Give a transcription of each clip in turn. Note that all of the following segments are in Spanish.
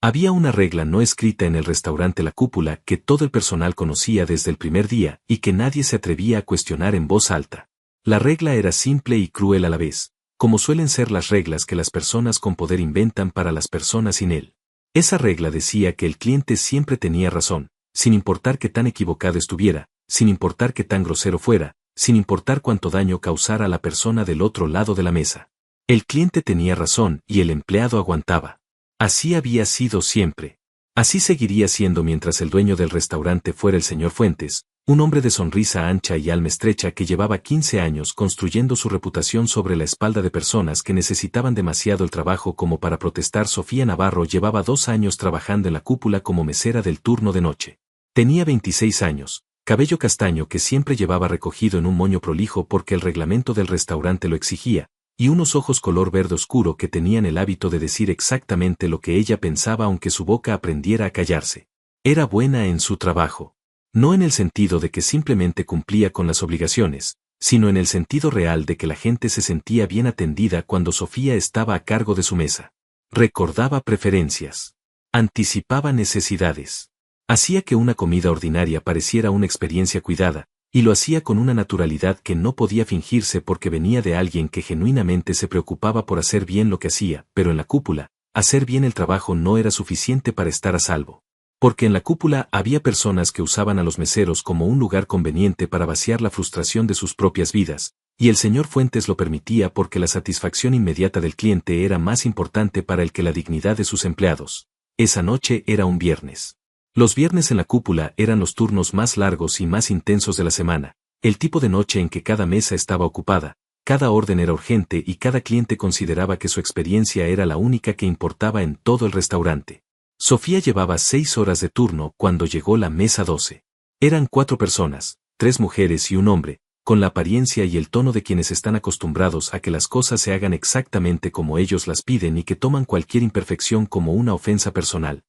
Había una regla no escrita en el restaurante La Cúpula que todo el personal conocía desde el primer día y que nadie se atrevía a cuestionar en voz alta. La regla era simple y cruel a la vez, como suelen ser las reglas que las personas con poder inventan para las personas sin él. Esa regla decía que el cliente siempre tenía razón, sin importar qué tan equivocado estuviera, sin importar qué tan grosero fuera, sin importar cuánto daño causara a la persona del otro lado de la mesa. El cliente tenía razón y el empleado aguantaba. Así había sido siempre. Así seguiría siendo mientras el dueño del restaurante fuera el señor Fuentes, un hombre de sonrisa ancha y alma estrecha que llevaba 15 años construyendo su reputación sobre la espalda de personas que necesitaban demasiado el trabajo como para protestar. Sofía Navarro llevaba 2 años trabajando en La Cúpula como mesera del turno de noche. Tenía 26 años, cabello castaño que siempre llevaba recogido en un moño prolijo porque el reglamento del restaurante lo exigía, y unos ojos color verde oscuro que tenían el hábito de decir exactamente lo que ella pensaba aunque su boca aprendiera a callarse. Era buena en su trabajo. No en el sentido de que simplemente cumplía con las obligaciones, sino en el sentido real de que la gente se sentía bien atendida cuando Sofía estaba a cargo de su mesa. Recordaba preferencias. Anticipaba necesidades. Hacía que una comida ordinaria pareciera una experiencia cuidada, y lo hacía con una naturalidad que no podía fingirse porque venía de alguien que genuinamente se preocupaba por hacer bien lo que hacía, pero en La Cúpula, hacer bien el trabajo no era suficiente para estar a salvo. Porque en La Cúpula había personas que usaban a los meseros como un lugar conveniente para vaciar la frustración de sus propias vidas, y el señor Fuentes lo permitía porque la satisfacción inmediata del cliente era más importante para él que la dignidad de sus empleados. Esa noche era un viernes. Los viernes en La Cúpula eran los turnos más largos y más intensos de la semana, el tipo de noche en que cada mesa estaba ocupada, cada orden era urgente y cada cliente consideraba que su experiencia era la única que importaba en todo el restaurante. Sofía llevaba 6 horas de turno cuando llegó la mesa 12. Eran 4 personas, 3 mujeres y un hombre, con la apariencia y el tono de quienes están acostumbrados a que las cosas se hagan exactamente como ellos las piden y que toman cualquier imperfección como una ofensa personal.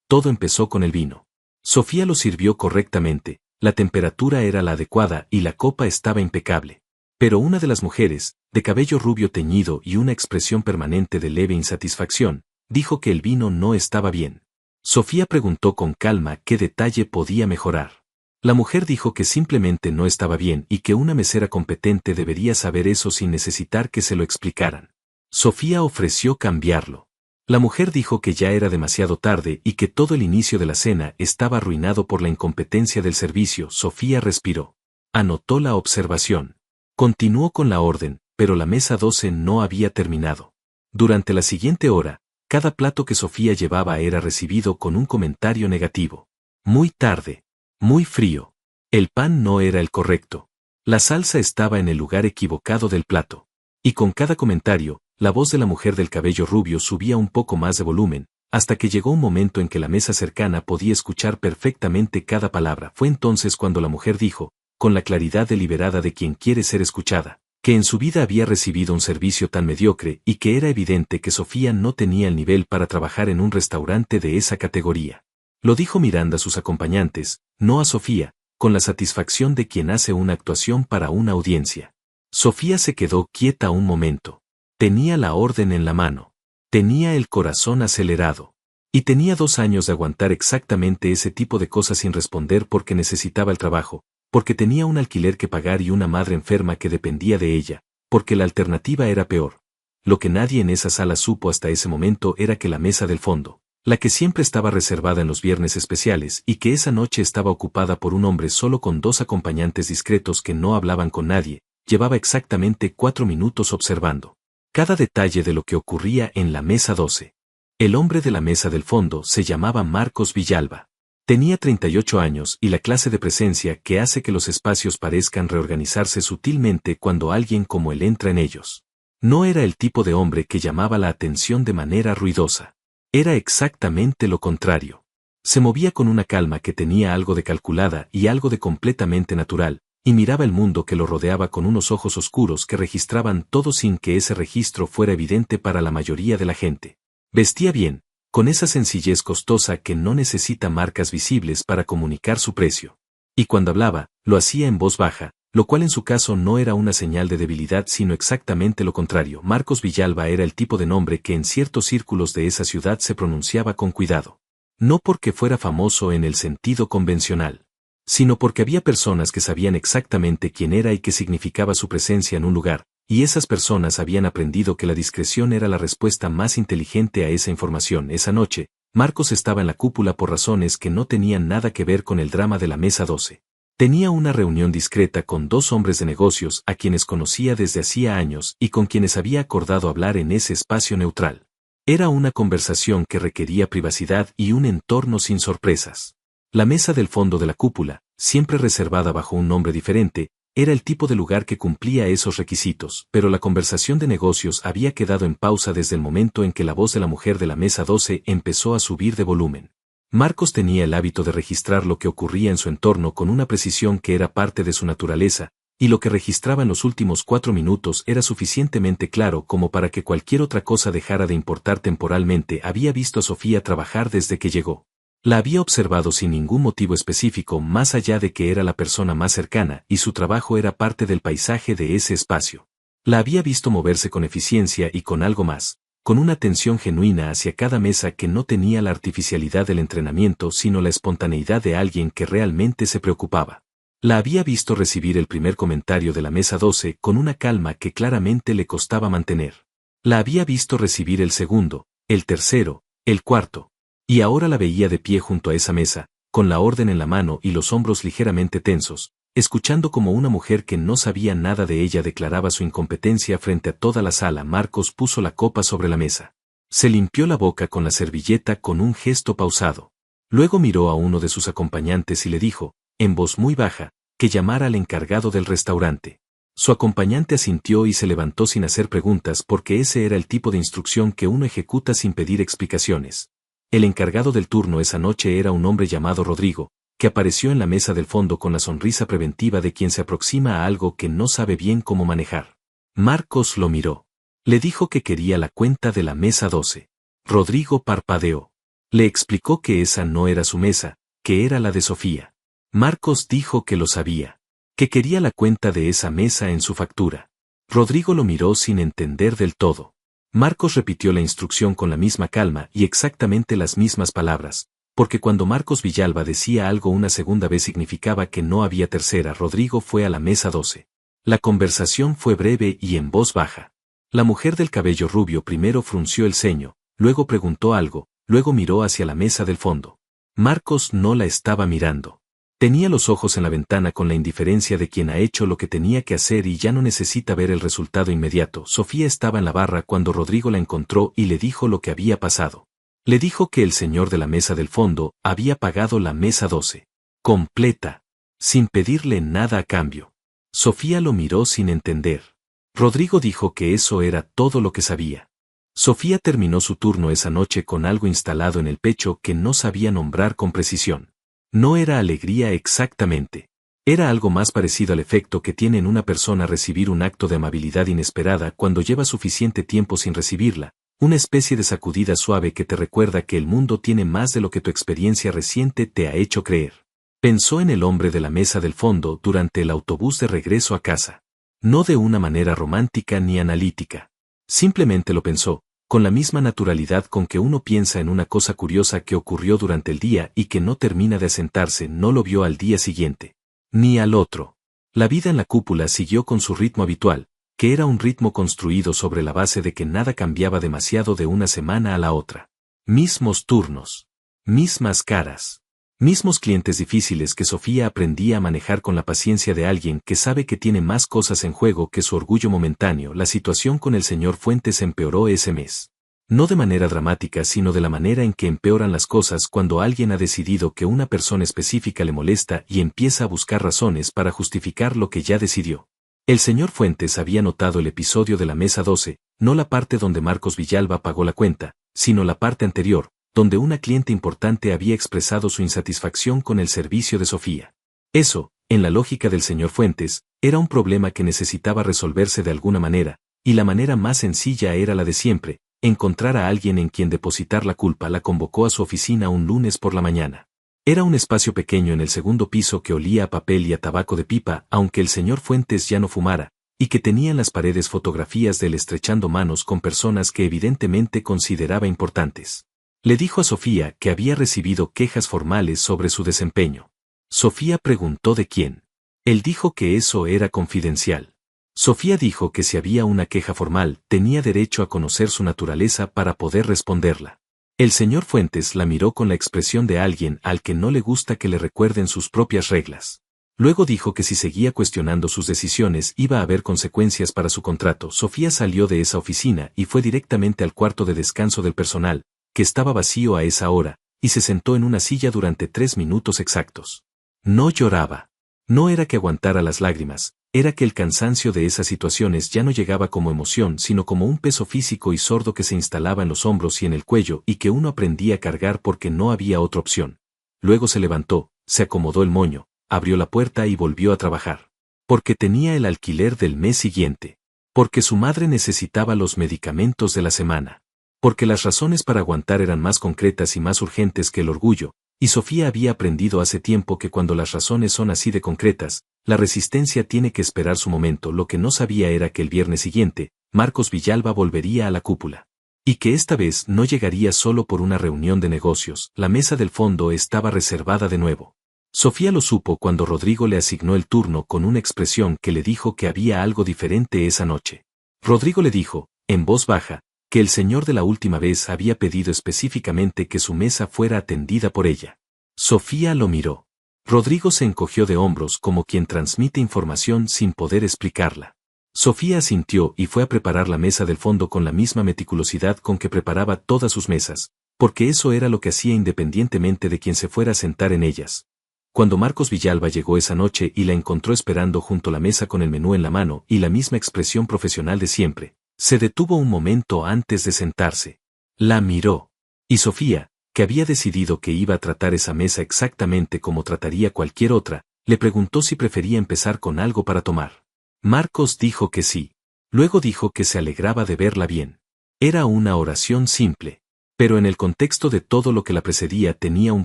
Todo empezó con el vino. Sofía lo sirvió correctamente, la temperatura era la adecuada y la copa estaba impecable. Pero una de las mujeres, de cabello rubio teñido y una expresión permanente de leve insatisfacción, dijo que el vino no estaba bien. Sofía preguntó con calma qué detalle podía mejorar. La mujer dijo que simplemente no estaba bien y que una mesera competente debería saber eso sin necesitar que se lo explicaran. Sofía ofreció cambiarlo. La mujer dijo que ya era demasiado tarde y que todo el inicio de la cena estaba arruinado por la incompetencia del servicio. Sofía respiró. Anotó la observación. Continuó con la orden, pero la mesa 12 no había terminado. Durante la siguiente hora, cada plato que Sofía llevaba era recibido con un comentario negativo. Muy tarde. Muy frío. El pan no era el correcto. La salsa estaba en el lugar equivocado del plato. Y con cada comentario, la voz de la mujer del cabello rubio subía un poco más de volumen, hasta que llegó un momento en que la mesa cercana podía escuchar perfectamente cada palabra. Fue entonces cuando la mujer dijo, con la claridad deliberada de quien quiere ser escuchada, que en su vida había recibido un servicio tan mediocre y que era evidente que Sofía no tenía el nivel para trabajar en un restaurante de esa categoría. Lo dijo mirando a sus acompañantes, no a Sofía, con la satisfacción de quien hace una actuación para una audiencia. Sofía se quedó quieta un momento. Tenía la orden en la mano. Tenía el corazón acelerado. Y tenía 2 años de aguantar exactamente ese tipo de cosas sin responder porque necesitaba el trabajo, porque tenía un alquiler que pagar y una madre enferma que dependía de ella, porque la alternativa era peor. Lo que nadie en esa sala supo hasta ese momento era que la mesa del fondo, la que siempre estaba reservada en los viernes especiales y que esa noche estaba ocupada por un hombre solo con 2 acompañantes discretos que no hablaban con nadie, llevaba exactamente 4 minutos observando cada detalle de lo que ocurría en la mesa 12. El hombre de la mesa del fondo se llamaba Marcos Villalba. Tenía 38 años y la clase de presencia que hace que los espacios parezcan reorganizarse sutilmente cuando alguien como él entra en ellos. No era el tipo de hombre que llamaba la atención de manera ruidosa. Era exactamente lo contrario. Se movía con una calma que tenía algo de calculada y algo de completamente natural, y miraba el mundo que lo rodeaba con unos ojos oscuros que registraban todo sin que ese registro fuera evidente para la mayoría de la gente. Vestía bien, con esa sencillez costosa que no necesita marcas visibles para comunicar su precio. Y cuando hablaba, lo hacía en voz baja, lo cual en su caso no era una señal de debilidad sino exactamente lo contrario. Marcos Villalba era el tipo de nombre que en ciertos círculos de esa ciudad se pronunciaba con cuidado. No porque fuera famoso en el sentido convencional, sino porque había personas que sabían exactamente quién era y qué significaba su presencia en un lugar, y esas personas habían aprendido que la discreción era la respuesta más inteligente a esa información. Esa noche, Marcos estaba en la cúpula por razones que no tenían nada que ver con el drama de la mesa 12. Tenía una reunión discreta con dos hombres de negocios a quienes conocía desde hacía años y con quienes había acordado hablar en ese espacio neutral. Era una conversación que requería privacidad y un entorno sin sorpresas. La mesa del fondo de la cúpula, siempre reservada bajo un nombre diferente, era el tipo de lugar que cumplía esos requisitos, pero la conversación de negocios había quedado en pausa desde el momento en que la voz de la mujer de la mesa 12 empezó a subir de volumen. Marcos tenía el hábito de registrar lo que ocurría en su entorno con una precisión que era parte de su naturaleza, y lo que registraba en los últimos 4 minutos era suficientemente claro como para que cualquier otra cosa dejara de importar temporalmente. Había visto a Sofía trabajar desde que llegó. La había observado sin ningún motivo específico más allá de que era la persona más cercana y su trabajo era parte del paisaje de ese espacio. La había visto moverse con eficiencia y con algo más, con una atención genuina hacia cada mesa que no tenía la artificialidad del entrenamiento sino la espontaneidad de alguien que realmente se preocupaba. La había visto recibir el primer comentario de la mesa 12 con una calma que claramente le costaba mantener. La había visto recibir el segundo, el tercero, el cuarto. Y ahora la veía de pie junto a esa mesa, con la orden en la mano y los hombros ligeramente tensos, escuchando como una mujer que no sabía nada de ella declaraba su incompetencia frente a toda la sala. Marcos puso la copa sobre la mesa. Se limpió la boca con la servilleta con un gesto pausado. Luego miró a uno de sus acompañantes y le dijo, en voz muy baja, que llamara al encargado del restaurante. Su acompañante asintió y se levantó sin hacer preguntas porque ese era el tipo de instrucción que uno ejecuta sin pedir explicaciones. El encargado del turno esa noche era un hombre llamado Rodrigo, que apareció en la mesa del fondo con la sonrisa preventiva de quien se aproxima a algo que no sabe bien cómo manejar. Marcos lo miró. Le dijo que quería la cuenta de la mesa 12. Rodrigo parpadeó. Le explicó que esa no era su mesa, que era la de Sofía. Marcos dijo que lo sabía, que quería la cuenta de esa mesa en su factura. Rodrigo lo miró sin entender del todo. Marcos repitió la instrucción con la misma calma y exactamente las mismas palabras, porque cuando Marcos Villalba decía algo una segunda vez significaba que no había tercera. Rodrigo fue a la mesa 12. La conversación fue breve y en voz baja. La mujer del cabello rubio primero frunció el ceño, luego preguntó algo, luego miró hacia la mesa del fondo. Marcos no la estaba mirando. Tenía los ojos en la ventana con la indiferencia de quien ha hecho lo que tenía que hacer y ya no necesita ver el resultado inmediato. Sofía estaba en la barra cuando Rodrigo la encontró y le dijo lo que había pasado. Le dijo que el señor de la mesa del fondo había pagado la mesa 12. Completa. Sin pedirle nada a cambio. Sofía lo miró sin entender. Rodrigo dijo que eso era todo lo que sabía. Sofía terminó su turno esa noche con algo instalado en el pecho que no sabía nombrar con precisión. No era alegría exactamente. Era algo más parecido al efecto que tiene en una persona recibir un acto de amabilidad inesperada cuando lleva suficiente tiempo sin recibirla, una especie de sacudida suave que te recuerda que el mundo tiene más de lo que tu experiencia reciente te ha hecho creer. Pensó en el hombre de la mesa del fondo durante el autobús de regreso a casa. No de una manera romántica ni analítica. Simplemente lo pensó, con la misma naturalidad con que uno piensa en una cosa curiosa que ocurrió durante el día y que no termina de asentarse. No lo vio al día siguiente. Ni al otro. La vida en la cúpula siguió con su ritmo habitual, que era un ritmo construido sobre la base de que nada cambiaba demasiado de una semana a la otra. Mismos turnos. Mismas caras. Mismos clientes difíciles que Sofía aprendía a manejar con la paciencia de alguien que sabe que tiene más cosas en juego que su orgullo momentáneo. La situación con el señor Fuentes empeoró ese mes. No de manera dramática sino de la manera en que empeoran las cosas cuando alguien ha decidido que una persona específica le molesta y empieza a buscar razones para justificar lo que ya decidió. El señor Fuentes había notado el episodio de la mesa 12, no la parte donde Marcos Villalba pagó la cuenta, sino la parte anterior, donde una cliente importante había expresado su insatisfacción con el servicio de Sofía. Eso, en la lógica del señor Fuentes, era un problema que necesitaba resolverse de alguna manera, y la manera más sencilla era la de siempre, encontrar a alguien en quien depositar la culpa. La convocó a su oficina un lunes por la mañana. Era un espacio pequeño en el segundo piso que olía a papel y a tabaco de pipa, aunque el señor Fuentes ya no fumara, y que tenía en las paredes fotografías de él estrechando manos con personas que evidentemente consideraba importantes. Le dijo a Sofía que había recibido quejas formales sobre su desempeño. Sofía preguntó de quién. Él dijo que eso era confidencial. Sofía dijo que si había una queja formal, tenía derecho a conocer su naturaleza para poder responderla. El señor Fuentes la miró con la expresión de alguien al que no le gusta que le recuerden sus propias reglas. Luego dijo que si seguía cuestionando sus decisiones iba a haber consecuencias para su contrato. Sofía salió de esa oficina y fue directamente al cuarto de descanso del personal, que estaba vacío a esa hora, y se sentó en una silla durante 3 minutos exactos. No lloraba. No era que aguantara las lágrimas, era que el cansancio de esas situaciones ya no llegaba como emoción sino como un peso físico y sordo que se instalaba en los hombros y en el cuello y que uno aprendía a cargar porque no había otra opción. Luego se levantó, se acomodó el moño, abrió la puerta y volvió a trabajar. Porque tenía el alquiler del mes siguiente. Porque su madre necesitaba los medicamentos de la semana. Porque las razones para aguantar eran más concretas y más urgentes que el orgullo, y Sofía había aprendido hace tiempo que cuando las razones son así de concretas, la resistencia tiene que esperar su momento. Lo que no sabía era que el viernes siguiente, Marcos Villalba volvería a la cúpula. Y que esta vez no llegaría solo por una reunión de negocios, la mesa del fondo estaba reservada de nuevo. Sofía lo supo cuando Rodrigo le asignó el turno con una expresión que le dijo que había algo diferente esa noche. Rodrigo le dijo, en voz baja, que el señor de la última vez había pedido específicamente que su mesa fuera atendida por ella. Sofía lo miró. Rodrigo se encogió de hombros como quien transmite información sin poder explicarla. Sofía asintió y fue a preparar la mesa del fondo con la misma meticulosidad con que preparaba todas sus mesas, porque eso era lo que hacía independientemente de quien se fuera a sentar en ellas. Cuando Marcos Villalba llegó esa noche y la encontró esperando junto a la mesa con el menú en la mano y la misma expresión profesional de siempre, se detuvo un momento antes de sentarse. La miró. Y Sofía, que había decidido que iba a tratar esa mesa exactamente como trataría cualquier otra, le preguntó si prefería empezar con algo para tomar. Marcos dijo que sí. Luego dijo que se alegraba de verla bien. Era una oración simple, pero en el contexto de todo lo que la precedía tenía un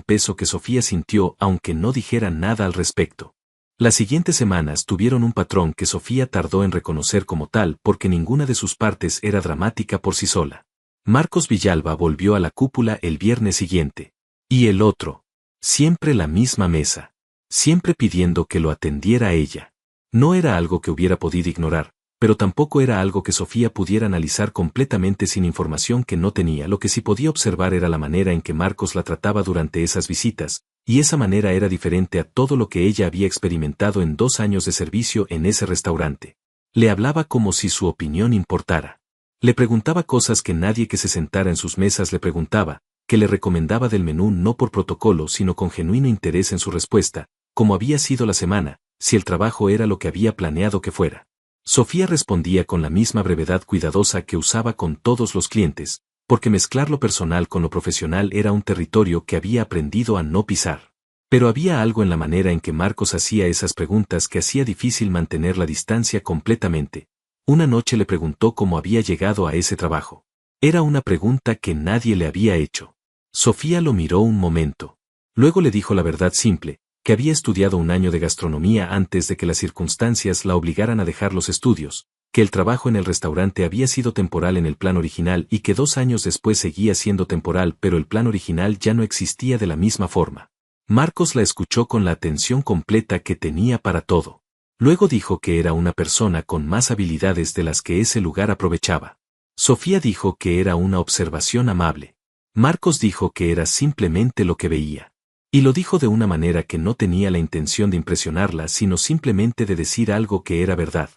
peso que Sofía sintió aunque no dijera nada al respecto. Las siguientes semanas tuvieron un patrón que Sofía tardó en reconocer como tal porque ninguna de sus partes era dramática por sí sola. Marcos Villalba volvió a la cúpula el viernes siguiente. Y el otro. Siempre la misma mesa. Siempre pidiendo que lo atendiera a ella. No era algo que hubiera podido ignorar, pero tampoco era algo que Sofía pudiera analizar completamente sin información que no tenía. Lo que sí podía observar era la manera en que Marcos la trataba durante esas visitas, y esa manera era diferente a todo lo que ella había experimentado en 2 años de servicio en ese restaurante. Le hablaba como si su opinión importara. Le preguntaba cosas que nadie que se sentara en sus mesas le preguntaba, que le recomendaba del menú no por protocolo sino con genuino interés en su respuesta, como había sido la semana, si el trabajo era lo que había planeado que fuera. Sofía respondía con la misma brevedad cuidadosa que usaba con todos los clientes, porque mezclar lo personal con lo profesional era un territorio que había aprendido a no pisar. Pero había algo en la manera en que Marcos hacía esas preguntas que hacía difícil mantener la distancia completamente. Una noche le preguntó cómo había llegado a ese trabajo. Era una pregunta que nadie le había hecho. Sofía lo miró un momento. Luego le dijo la verdad simple, que había estudiado 1 año de gastronomía antes de que las circunstancias la obligaran a dejar los estudios, que el trabajo en el restaurante había sido temporal en el plan original y que 2 años después seguía siendo temporal, pero el plan original ya no existía de la misma forma. Marcos la escuchó con la atención completa que tenía para todo. Luego dijo que era una persona con más habilidades de las que ese lugar aprovechaba. Sofía dijo que era una observación amable. Marcos dijo que era simplemente lo que veía. Y lo dijo de una manera que no tenía la intención de impresionarla sino simplemente de decir algo que era verdad.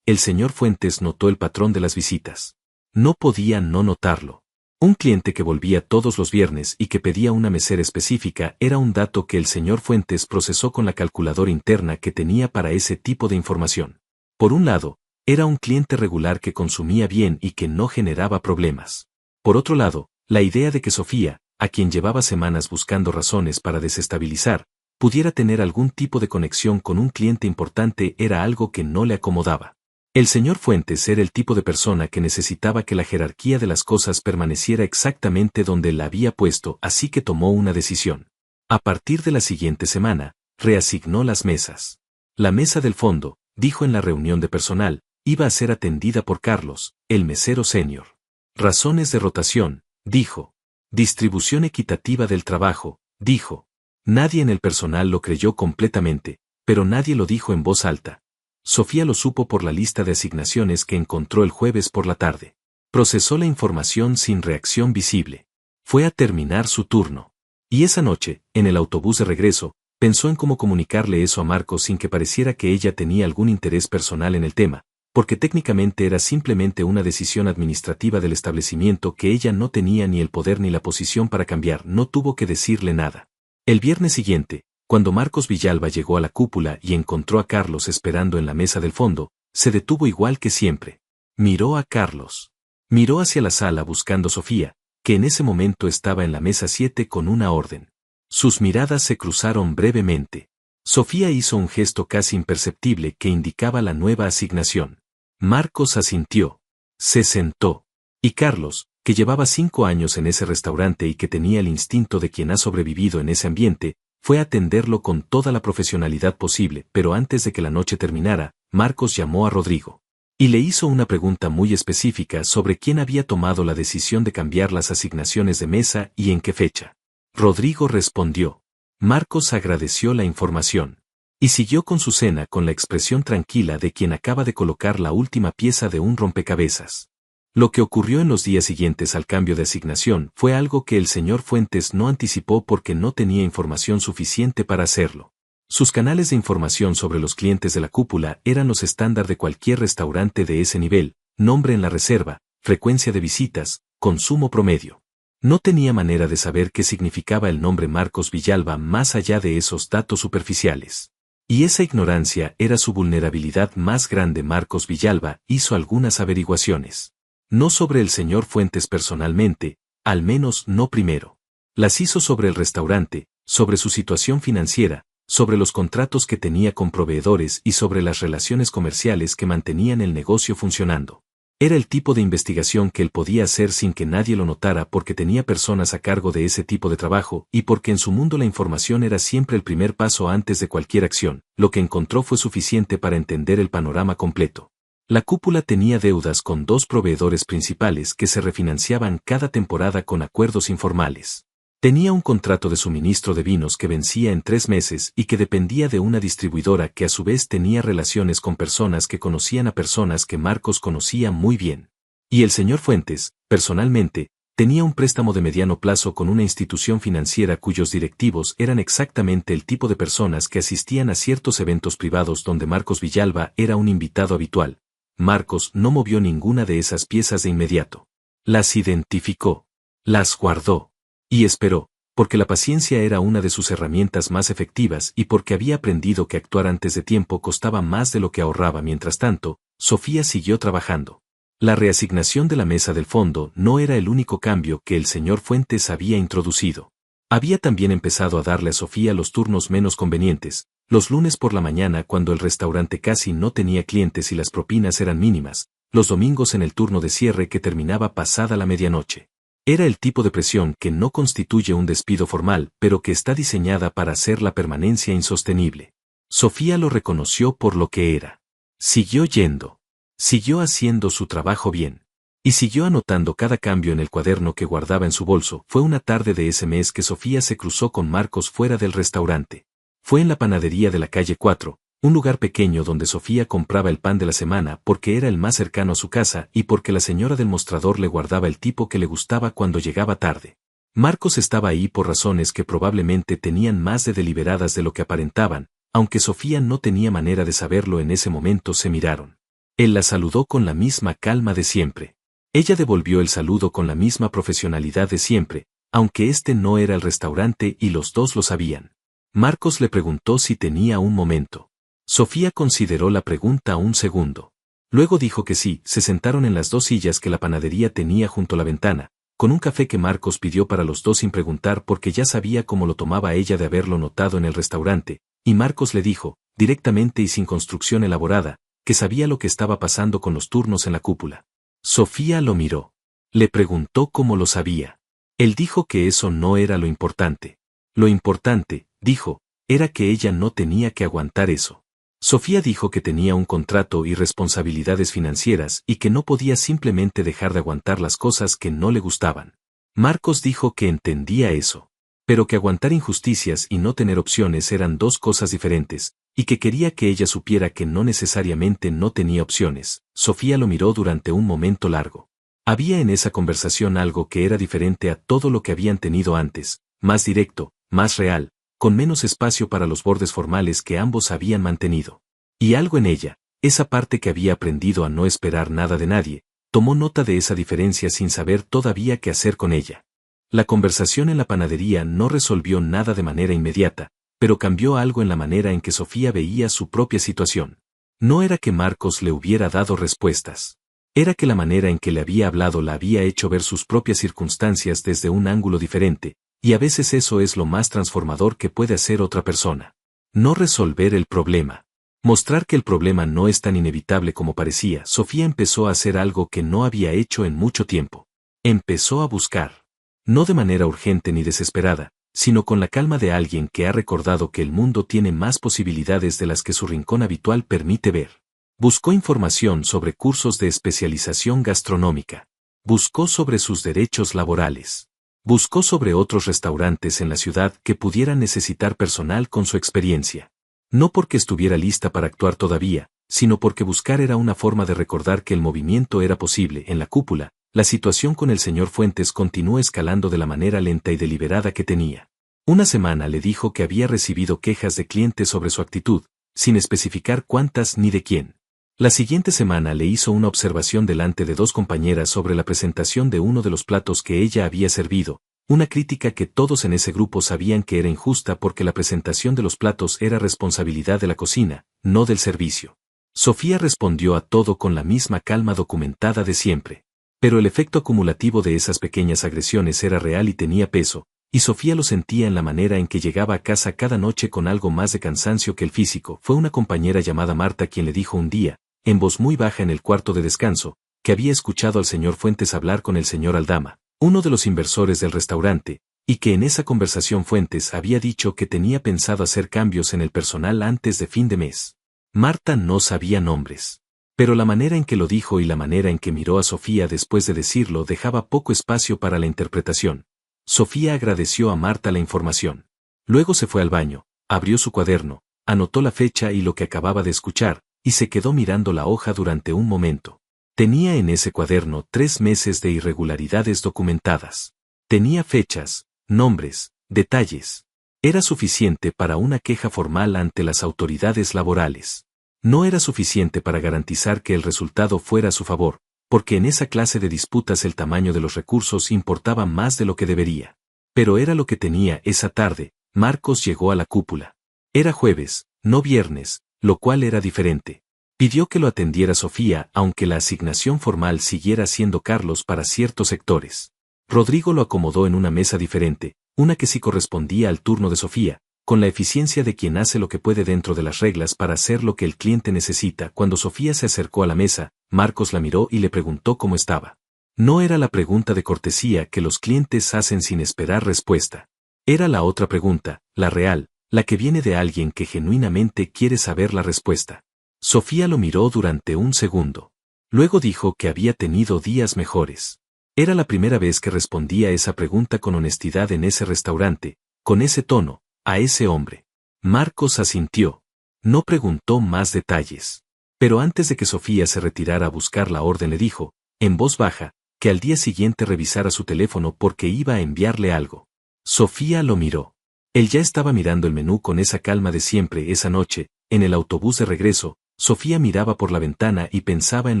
El señor Fuentes notó el patrón de las visitas. No podía no notarlo. Un cliente que volvía todos los viernes y que pedía una mesera específica era un dato que el señor Fuentes procesó con la calculadora interna que tenía para ese tipo de información. Por un lado, era un cliente regular que consumía bien y que no generaba problemas. Por otro lado, la idea de que Sofía, a quien llevaba semanas buscando razones para desestabilizar, pudiera tener algún tipo de conexión con un cliente importante era algo que no le acomodaba. El señor Fuentes era el tipo de persona que necesitaba que la jerarquía de las cosas permaneciera exactamente donde la había puesto, así que tomó una decisión. A partir de la siguiente semana, reasignó las mesas. La mesa del fondo, dijo en la reunión de personal, iba a ser atendida por Carlos, el mesero senior. Razones de rotación, dijo. Distribución equitativa del trabajo, dijo. Nadie en el personal lo creyó completamente, pero nadie lo dijo en voz alta. Sofía lo supo por la lista de asignaciones que encontró el jueves por la tarde. Procesó la información sin reacción visible. Fue a terminar su turno. Y esa noche, en el autobús de regreso, pensó en cómo comunicarle eso a Marcos sin que pareciera que ella tenía algún interés personal en el tema, porque técnicamente era simplemente una decisión administrativa del establecimiento que ella no tenía ni el poder ni la posición para cambiar. No tuvo que decirle nada. El viernes siguiente, cuando Marcos Villalba llegó a la cúpula y encontró a Carlos esperando en la mesa del fondo, se detuvo igual que siempre. Miró a Carlos. Miró hacia la sala buscando a Sofía, que en ese momento estaba en la mesa 7 con una orden. Sus miradas se cruzaron brevemente. Sofía hizo un gesto casi imperceptible que indicaba la nueva asignación. Marcos asintió. Se sentó. Y Carlos, que llevaba 5 años en ese restaurante y que tenía el instinto de quien ha sobrevivido en ese ambiente, fue a atenderlo con toda la profesionalidad posible, pero antes de que la noche terminara, Marcos llamó a Rodrigo. Y le hizo una pregunta muy específica sobre quién había tomado la decisión de cambiar las asignaciones de mesa y en qué fecha. Rodrigo respondió. Marcos agradeció la información. Y siguió con su cena con la expresión tranquila de quien acaba de colocar la última pieza de un rompecabezas. Lo que ocurrió en los días siguientes al cambio de asignación fue algo que el señor Fuentes no anticipó porque no tenía información suficiente para hacerlo. Sus canales de información sobre los clientes de la cúpula eran los estándar de cualquier restaurante de ese nivel: nombre en la reserva, frecuencia de visitas, consumo promedio. No tenía manera de saber qué significaba el nombre Marcos Villalba más allá de esos datos superficiales. Y esa ignorancia era su vulnerabilidad más grande. Marcos Villalba hizo algunas averiguaciones. No sobre el señor Fuentes personalmente, al menos no primero. Las hizo sobre el restaurante, sobre su situación financiera, sobre los contratos que tenía con proveedores y sobre las relaciones comerciales que mantenían el negocio funcionando. Era el tipo de investigación que él podía hacer sin que nadie lo notara porque tenía personas a cargo de ese tipo de trabajo y porque en su mundo la información era siempre el primer paso antes de cualquier acción. Lo que encontró fue suficiente para entender el panorama completo. La cúpula tenía deudas con 2 proveedores principales que se refinanciaban cada temporada con acuerdos informales. Tenía un contrato de suministro de vinos que vencía en 3 meses y que dependía de una distribuidora que a su vez tenía relaciones con personas que conocían a personas que Marcos conocía muy bien. Y el señor Fuentes, personalmente, tenía un préstamo de mediano plazo con una institución financiera cuyos directivos eran exactamente el tipo de personas que asistían a ciertos eventos privados donde Marcos Villalba era un invitado habitual. Marcos no movió ninguna de esas piezas de inmediato. Las identificó. Las guardó. Y esperó, porque la paciencia era una de sus herramientas más efectivas y porque había aprendido que actuar antes de tiempo costaba más de lo que ahorraba. Mientras tanto, Sofía siguió trabajando. La reasignación de la mesa del fondo no era el único cambio que el señor Fuentes había introducido. Había también empezado a darle a Sofía los turnos menos convenientes, los lunes por la mañana cuando el restaurante casi no tenía clientes y las propinas eran mínimas, los domingos en el turno de cierre que terminaba pasada la medianoche. Era el tipo de presión que no constituye un despido formal, pero que está diseñada para hacer la permanencia insostenible. Sofía lo reconoció por lo que era. Siguió yendo. Siguió haciendo su trabajo bien. Y siguió anotando cada cambio en el cuaderno que guardaba en su bolso. Fue una tarde de ese mes que Sofía se cruzó con Marcos fuera del restaurante. Fue en la panadería de la calle 4, un lugar pequeño donde Sofía compraba el pan de la semana porque era el más cercano a su casa y porque la señora del mostrador le guardaba el tipo que le gustaba cuando llegaba tarde. Marcos estaba ahí por razones que probablemente tenían más de deliberadas de lo que aparentaban, aunque Sofía no tenía manera de saberlo. En ese momento se miraron. Él la saludó con la misma calma de siempre. Ella devolvió el saludo con la misma profesionalidad de siempre, aunque este no era el restaurante y los dos lo sabían. Marcos le preguntó si tenía un momento. Sofía consideró la pregunta un segundo. Luego dijo que sí. Se sentaron en las 2 sillas que la panadería tenía junto a la ventana, con un café que Marcos pidió para los dos sin preguntar porque ya sabía cómo lo tomaba ella de haberlo notado en el restaurante, y Marcos le dijo, directamente y sin construcción elaborada, que sabía lo que estaba pasando con los turnos en la cúpula. Sofía lo miró. Le preguntó cómo lo sabía. Él dijo que eso no era lo importante. Lo importante, dijo, era que ella no tenía que aguantar eso. Sofía dijo que tenía un contrato y responsabilidades financieras y que no podía simplemente dejar de aguantar las cosas que no le gustaban. Marcos dijo que entendía eso, pero que aguantar injusticias y no tener opciones eran dos cosas diferentes, y que quería que ella supiera que no necesariamente no tenía opciones. Sofía lo miró durante un momento largo. Había en esa conversación algo que era diferente a todo lo que habían tenido antes, más directo, más real, con menos espacio para los bordes formales que ambos habían mantenido. Y algo en ella, esa parte que había aprendido a no esperar nada de nadie, tomó nota de esa diferencia sin saber todavía qué hacer con ella. La conversación en la panadería no resolvió nada de manera inmediata, pero cambió algo en la manera en que Sofía veía su propia situación. No era que Marcos le hubiera dado respuestas. Era que la manera en que le había hablado la había hecho ver sus propias circunstancias desde un ángulo diferente, y a veces eso es lo más transformador que puede hacer otra persona. No resolver el problema. Mostrar que el problema no es tan inevitable como parecía. Sofía empezó a hacer algo que no había hecho en mucho tiempo. Empezó a buscar. No de manera urgente ni desesperada, sino con la calma de alguien que ha recordado que el mundo tiene más posibilidades de las que su rincón habitual permite ver. Buscó información sobre cursos de especialización gastronómica. Buscó sobre sus derechos laborales. Buscó sobre otros restaurantes en la ciudad que pudieran necesitar personal con su experiencia. No porque estuviera lista para actuar todavía, sino porque buscar era una forma de recordar que el movimiento era posible. En la cúpula, la situación con el señor Fuentes continuó escalando de la manera lenta y deliberada que tenía. Una semana le dijo que había recibido quejas de clientes sobre su actitud, sin especificar cuántas ni de quién. La siguiente semana le hizo una observación delante de dos compañeras sobre la presentación de uno de los platos que ella había servido, una crítica que todos en ese grupo sabían que era injusta porque la presentación de los platos era responsabilidad de la cocina, no del servicio. Sofía respondió a todo con la misma calma documentada de siempre. Pero el efecto acumulativo de esas pequeñas agresiones era real y tenía peso, y Sofía lo sentía en la manera en que llegaba a casa cada noche con algo más de cansancio que el físico. Fue una compañera llamada Marta quien le dijo un día, en voz muy baja en el cuarto de descanso, que había escuchado al señor Fuentes hablar con el señor Aldama, uno de los inversores del restaurante, y que en esa conversación Fuentes había dicho que tenía pensado hacer cambios en el personal antes de fin de mes. Marta no sabía nombres. Pero la manera en que lo dijo y la manera en que miró a Sofía después de decirlo dejaba poco espacio para la interpretación. Sofía agradeció a Marta la información. Luego se fue al baño, abrió su cuaderno, anotó la fecha y lo que acababa de escuchar, y se quedó mirando la hoja durante un momento. Tenía en ese cuaderno 3 meses de irregularidades documentadas. Tenía fechas, nombres, detalles. Era suficiente para una queja formal ante las autoridades laborales. No era suficiente para garantizar que el resultado fuera a su favor, porque en esa clase de disputas el tamaño de los recursos importaba más de lo que debería. Pero era lo que tenía. Esa tarde, Marcos llegó a la cúpula. Era jueves, no viernes, lo cual era diferente. Pidió que lo atendiera Sofía, aunque la asignación formal siguiera siendo Carlos para ciertos sectores. Rodrigo lo acomodó en una mesa diferente, una que sí correspondía al turno de Sofía, con la eficiencia de quien hace lo que puede dentro de las reglas para hacer lo que el cliente necesita. Cuando Sofía se acercó a la mesa, Marcos la miró y le preguntó cómo estaba. No era la pregunta de cortesía que los clientes hacen sin esperar respuesta. Era la otra pregunta, la real, la que viene de alguien que genuinamente quiere saber la respuesta. Sofía lo miró durante un segundo. Luego dijo que había tenido días mejores. Era la primera vez que respondía esa pregunta con honestidad en ese restaurante, con ese tono, a ese hombre. Marcos asintió. No preguntó más detalles. Pero antes de que Sofía se retirara a buscar la orden le dijo, en voz baja, que al día siguiente revisara su teléfono porque iba a enviarle algo. Sofía lo miró. Él ya estaba mirando el menú con esa calma de siempre. Esa noche, en el autobús de regreso, Sofía miraba por la ventana y pensaba en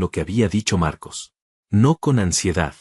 lo que había dicho Marcos. No con ansiedad.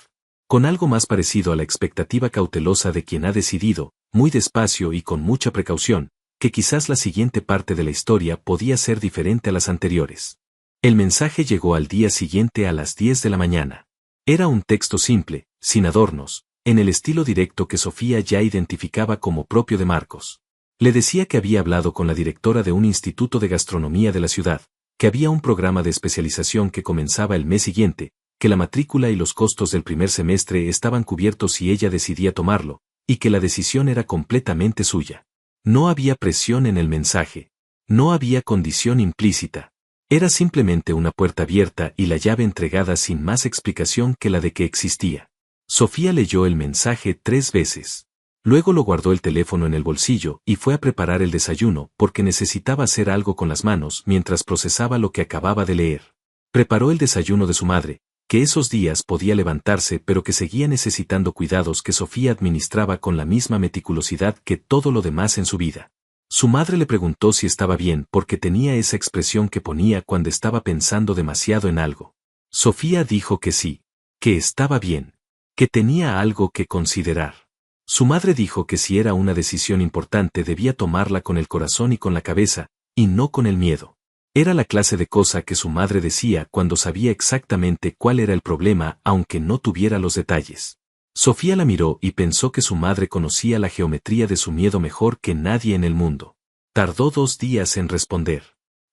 Con algo más parecido a la expectativa cautelosa de quien ha decidido, muy despacio y con mucha precaución, que quizás la siguiente parte de la historia podía ser diferente a las anteriores. El mensaje llegó al día siguiente a las 10 de la mañana. Era un texto simple, sin adornos, en el estilo directo que Sofía ya identificaba como propio de Marcos. Le decía que había hablado con la directora de un instituto de gastronomía de la ciudad, que había un programa de especialización que comenzaba el mes siguiente, que la matrícula y los costos del primer semestre estaban cubiertos si ella decidía tomarlo, y que la decisión era completamente suya. No había presión en el mensaje. No había condición implícita. Era simplemente una puerta abierta y la llave entregada sin más explicación que la de que existía. Sofía leyó el mensaje 3 veces. Luego lo guardó el teléfono en el bolsillo y fue a preparar el desayuno porque necesitaba hacer algo con las manos mientras procesaba lo que acababa de leer. Preparó el desayuno de su madre, que esos días podía levantarse pero que seguía necesitando cuidados que Sofía administraba con la misma meticulosidad que todo lo demás en su vida. Su madre le preguntó si estaba bien porque tenía esa expresión que ponía cuando estaba pensando demasiado en algo. Sofía dijo que sí, que estaba bien, que tenía algo que considerar. Su madre dijo que si era una decisión importante debía tomarla con el corazón y con la cabeza, y no con el miedo. Era la clase de cosa que su madre decía cuando sabía exactamente cuál era el problema aunque no tuviera los detalles. Sofía la miró y pensó que su madre conocía la geometría de su miedo mejor que nadie en el mundo. Tardó 2 días en responder.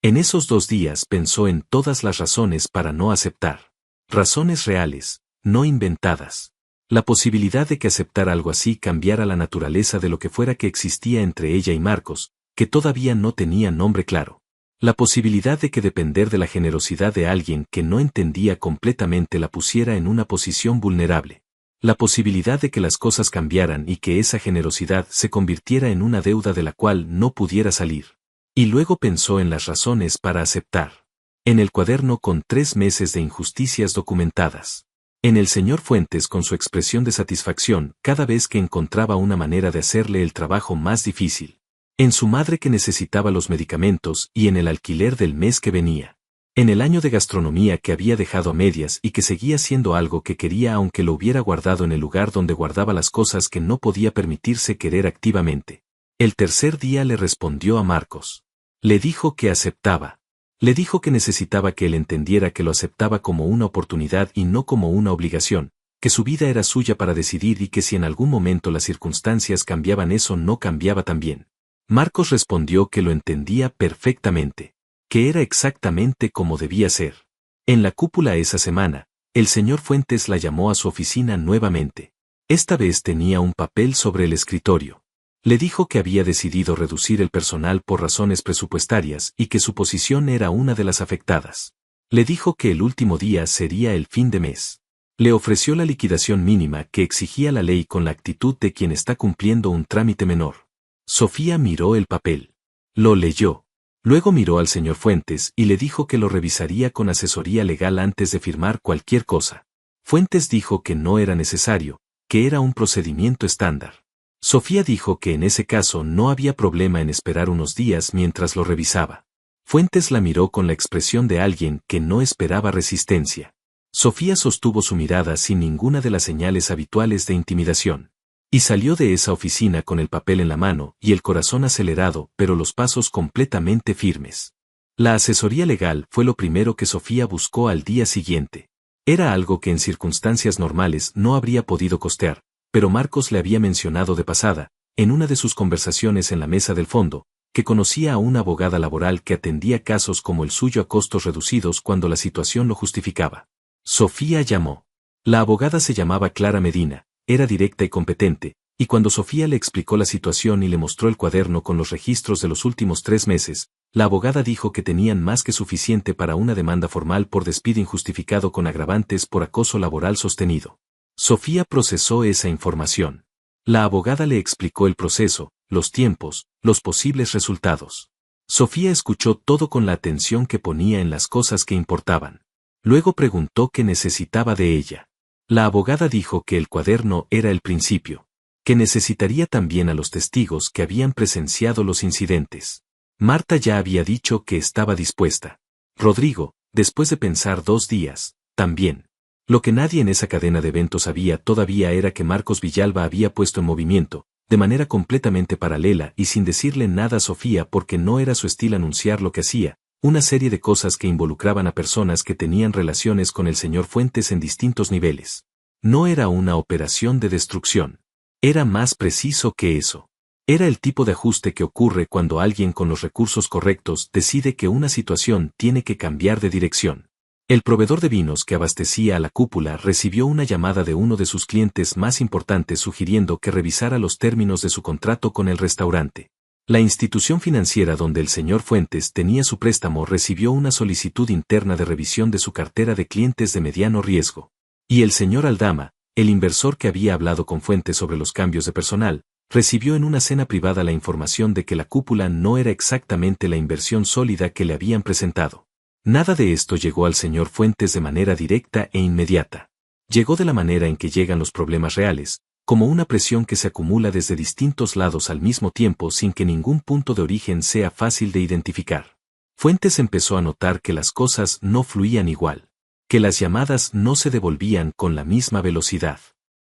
En esos 2 días pensó en todas las razones para no aceptar. Razones reales, no inventadas. La posibilidad de que aceptar algo así cambiara la naturaleza de lo que fuera que existía entre ella y Marcos, que todavía no tenía nombre claro. La posibilidad de que depender de la generosidad de alguien que no entendía completamente la pusiera en una posición vulnerable. La posibilidad de que las cosas cambiaran y que esa generosidad se convirtiera en una deuda de la cual no pudiera salir. Y luego pensó en las razones para aceptar. En el cuaderno con 3 meses de injusticias documentadas. En el señor Fuentes con su expresión de satisfacción cada vez que encontraba una manera de hacerle el trabajo más difícil. En su madre que necesitaba los medicamentos y en el alquiler del mes que venía. En el año de gastronomía que había dejado a medias y que seguía siendo algo que quería aunque lo hubiera guardado en el lugar donde guardaba las cosas que no podía permitirse querer activamente. El tercer día le respondió a Marcos. Le dijo que aceptaba. Le dijo que necesitaba que él entendiera que lo aceptaba como una oportunidad y no como una obligación, que su vida era suya para decidir y que si en algún momento las circunstancias cambiaban eso no cambiaba también. Marcos respondió que lo entendía perfectamente, que era exactamente como debía ser. En la cúpula esa semana, el señor Fuentes la llamó a su oficina nuevamente. Esta vez tenía un papel sobre el escritorio. Le dijo que había decidido reducir el personal por razones presupuestarias y que su posición era una de las afectadas. Le dijo que el último día sería el fin de mes. Le ofreció la liquidación mínima que exigía la ley con la actitud de quien está cumpliendo un trámite menor. Sofía miró el papel. Lo leyó. Luego miró al señor Fuentes y le dijo que lo revisaría con asesoría legal antes de firmar cualquier cosa. Fuentes dijo que no era necesario, que era un procedimiento estándar. Sofía dijo que en ese caso no había problema en esperar unos días mientras lo revisaba. Fuentes la miró con la expresión de alguien que no esperaba resistencia. Sofía sostuvo su mirada sin ninguna de las señales habituales de intimidación. Y salió de esa oficina con el papel en la mano y el corazón acelerado, pero los pasos completamente firmes. La asesoría legal fue lo primero que Sofía buscó al día siguiente. Era algo que en circunstancias normales no habría podido costear, pero Marcos le había mencionado de pasada, en una de sus conversaciones en la mesa del fondo, que conocía a una abogada laboral que atendía casos como el suyo a costos reducidos cuando la situación lo justificaba. Sofía llamó. La abogada se llamaba Clara Medina. Era directa y competente, y cuando Sofía le explicó la situación y le mostró el cuaderno con los registros de los últimos 3 meses, la abogada dijo que tenían más que suficiente para una demanda formal por despido injustificado con agravantes por acoso laboral sostenido. Sofía procesó esa información. La abogada le explicó el proceso, los tiempos, los posibles resultados. Sofía escuchó todo con la atención que ponía en las cosas que importaban. Luego preguntó qué necesitaba de ella. La abogada dijo que el cuaderno era el principio, que necesitaría también a los testigos que habían presenciado los incidentes. Marta ya había dicho que estaba dispuesta. Rodrigo, después de pensar 2 días, también. Lo que nadie en esa cadena de eventos sabía todavía era que Marcos Villalba había puesto en movimiento, de manera completamente paralela y sin decirle nada a Sofía porque no era su estilo anunciar lo que hacía, una serie de cosas que involucraban a personas que tenían relaciones con el señor Fuentes en distintos niveles. No era una operación de destrucción. Era más preciso que eso. Era el tipo de ajuste que ocurre cuando alguien con los recursos correctos decide que una situación tiene que cambiar de dirección. El proveedor de vinos que abastecía a la cúpula recibió una llamada de uno de sus clientes más importantes sugiriendo que revisara los términos de su contrato con el restaurante. La institución financiera donde el señor Fuentes tenía su préstamo recibió una solicitud interna de revisión de su cartera de clientes de mediano riesgo. Y el señor Aldama, el inversor que había hablado con Fuentes sobre los cambios de personal, recibió en una cena privada la información de que la cúpula no era exactamente la inversión sólida que le habían presentado. Nada de esto llegó al señor Fuentes de manera directa e inmediata. Llegó de la manera en que llegan los problemas reales, como una presión que se acumula desde distintos lados al mismo tiempo sin que ningún punto de origen sea fácil de identificar. Fuentes empezó a notar que las cosas no fluían igual, que las llamadas no se devolvían con la misma velocidad,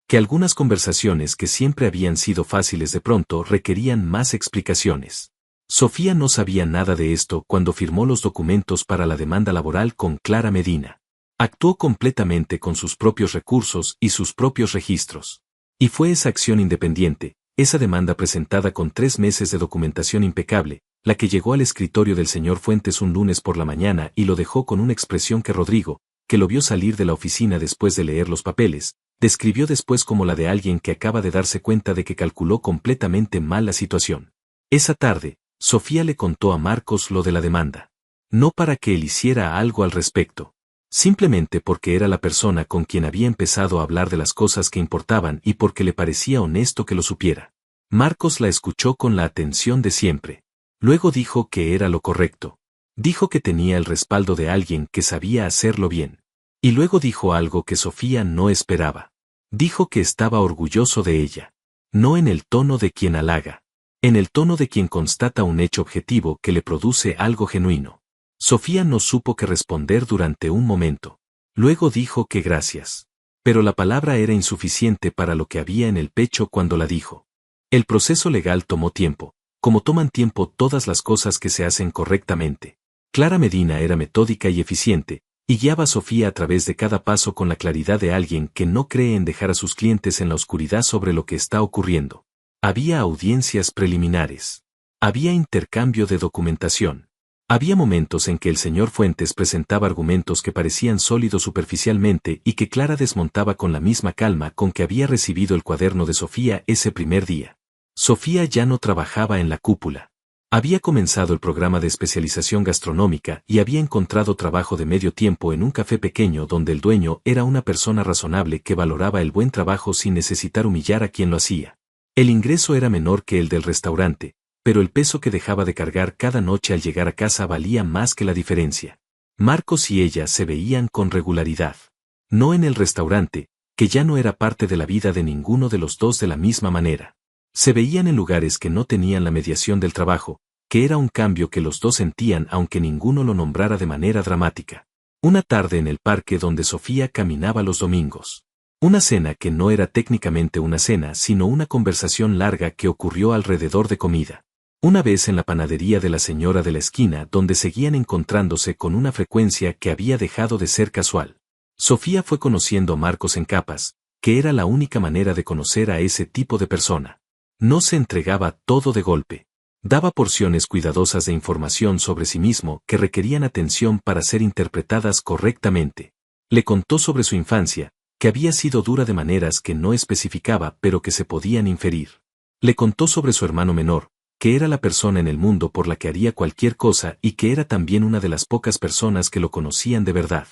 que algunas conversaciones que siempre habían sido fáciles de pronto requerían más explicaciones. Sofía no sabía nada de esto cuando firmó los documentos para la demanda laboral con Clara Medina. Actuó completamente con sus propios recursos y sus propios registros. Y fue esa acción independiente, esa demanda presentada con 3 meses de documentación impecable, la que llegó al escritorio del señor Fuentes un lunes por la mañana y lo dejó con una expresión que Rodrigo, que lo vio salir de la oficina después de leer los papeles, describió después como la de alguien que acaba de darse cuenta de que calculó completamente mal la situación. Esa tarde, Sofía le contó a Marcos lo de la demanda. No para que él hiciera algo al respecto. Simplemente porque era la persona con quien había empezado a hablar de las cosas que importaban y porque le parecía honesto que lo supiera. Marcos la escuchó con la atención de siempre. Luego dijo que era lo correcto. Dijo que tenía el respaldo de alguien que sabía hacerlo bien. Y luego dijo algo que Sofía no esperaba. Dijo que estaba orgulloso de ella. No en el tono de quien halaga. En el tono de quien constata un hecho objetivo que le produce algo genuino. Sofía no supo qué responder durante un momento. Luego dijo que gracias. Pero la palabra era insuficiente para lo que había en el pecho cuando la dijo. El proceso legal tomó tiempo, como toman tiempo todas las cosas que se hacen correctamente. Clara Medina era metódica y eficiente, y guiaba a Sofía a través de cada paso con la claridad de alguien que no cree en dejar a sus clientes en la oscuridad sobre lo que está ocurriendo. Había audiencias preliminares. Había intercambio de documentación. Había momentos en que el señor Fuentes presentaba argumentos que parecían sólidos superficialmente y que Clara desmontaba con la misma calma con que había recibido el cuaderno de Sofía ese primer día. Sofía ya no trabajaba en la cúpula. Había comenzado el programa de especialización gastronómica y había encontrado trabajo de medio tiempo en un café pequeño donde el dueño era una persona razonable que valoraba el buen trabajo sin necesitar humillar a quien lo hacía. El ingreso era menor que el del restaurante, pero el peso que dejaba de cargar cada noche al llegar a casa valía más que la diferencia. Marcos y ella se veían con regularidad. No en el restaurante, que ya no era parte de la vida de ninguno de los dos de la misma manera. Se veían en lugares que no tenían la mediación del trabajo, que era un cambio que los dos sentían aunque ninguno lo nombrara de manera dramática. Una tarde en el parque donde Sofía caminaba los domingos. Una cena que no era técnicamente una cena sino una conversación larga que ocurrió alrededor de comida. Una vez en la panadería de la señora de la esquina donde seguían encontrándose con una frecuencia que había dejado de ser casual. Sofía fue conociendo a Marcos en capas, que era la única manera de conocer a ese tipo de persona. No se entregaba todo de golpe. Daba porciones cuidadosas de información sobre sí mismo que requerían atención para ser interpretadas correctamente. Le contó sobre su infancia, que había sido dura de maneras que no especificaba pero que se podían inferir. Le contó sobre su hermano menor, que era la persona en el mundo por la que haría cualquier cosa y que era también una de las pocas personas que lo conocían de verdad.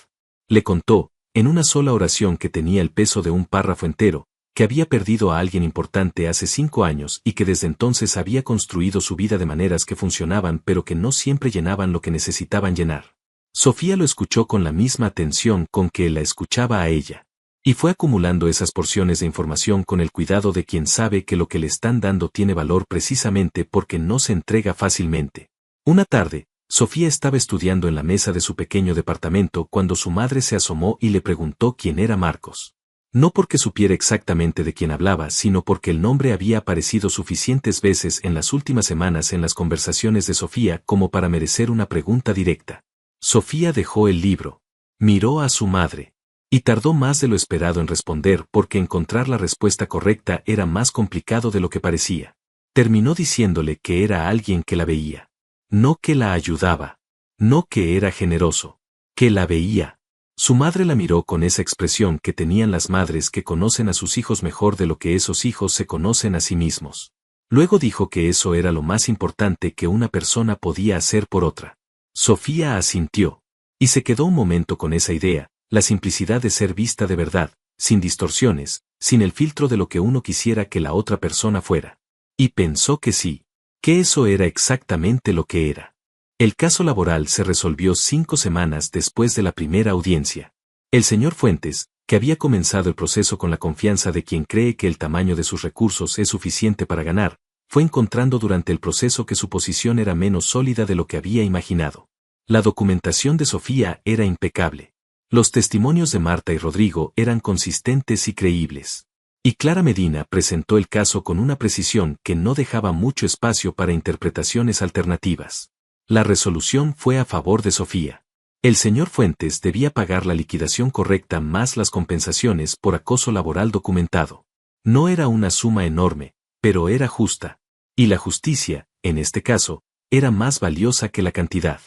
Le contó, en una sola oración que tenía el peso de un párrafo entero, que había perdido a alguien importante hace 5 años y que desde entonces había construido su vida de maneras que funcionaban pero que no siempre llenaban lo que necesitaban llenar. Sofía lo escuchó con la misma atención con que él la escuchaba a ella. Y fue acumulando esas porciones de información con el cuidado de quien sabe que lo que le están dando tiene valor precisamente porque no se entrega fácilmente. Una tarde, Sofía estaba estudiando en la mesa de su pequeño departamento cuando su madre se asomó y le preguntó quién era Marcos. No porque supiera exactamente de quién hablaba, sino porque el nombre había aparecido suficientes veces en las últimas semanas en las conversaciones de Sofía como para merecer una pregunta directa. Sofía dejó el libro. Miró a su madre. Y tardó más de lo esperado en responder porque encontrar la respuesta correcta era más complicado de lo que parecía. Terminó diciéndole que era alguien que la veía. No que la ayudaba. No que era generoso. Que la veía. Su madre la miró con esa expresión que tenían las madres que conocen a sus hijos mejor de lo que esos hijos se conocen a sí mismos. Luego dijo que eso era lo más importante que una persona podía hacer por otra. Sofía asintió. Y se quedó un momento con esa idea, la simplicidad de ser vista de verdad, sin distorsiones, sin el filtro de lo que uno quisiera que la otra persona fuera. Y pensó que sí, que eso era exactamente lo que era. El caso laboral se resolvió 5 semanas después de la primera audiencia. El señor Fuentes, que había comenzado el proceso con la confianza de quien cree que el tamaño de sus recursos es suficiente para ganar, fue encontrando durante el proceso que su posición era menos sólida de lo que había imaginado. La documentación de Sofía era impecable. Los testimonios de Marta y Rodrigo eran consistentes y creíbles. Y Clara Medina presentó el caso con una precisión que no dejaba mucho espacio para interpretaciones alternativas. La resolución fue a favor de Sofía. El señor Fuentes debía pagar la liquidación correcta más las compensaciones por acoso laboral documentado. No era una suma enorme, pero era justa. Y la justicia, en este caso, era más valiosa que la cantidad.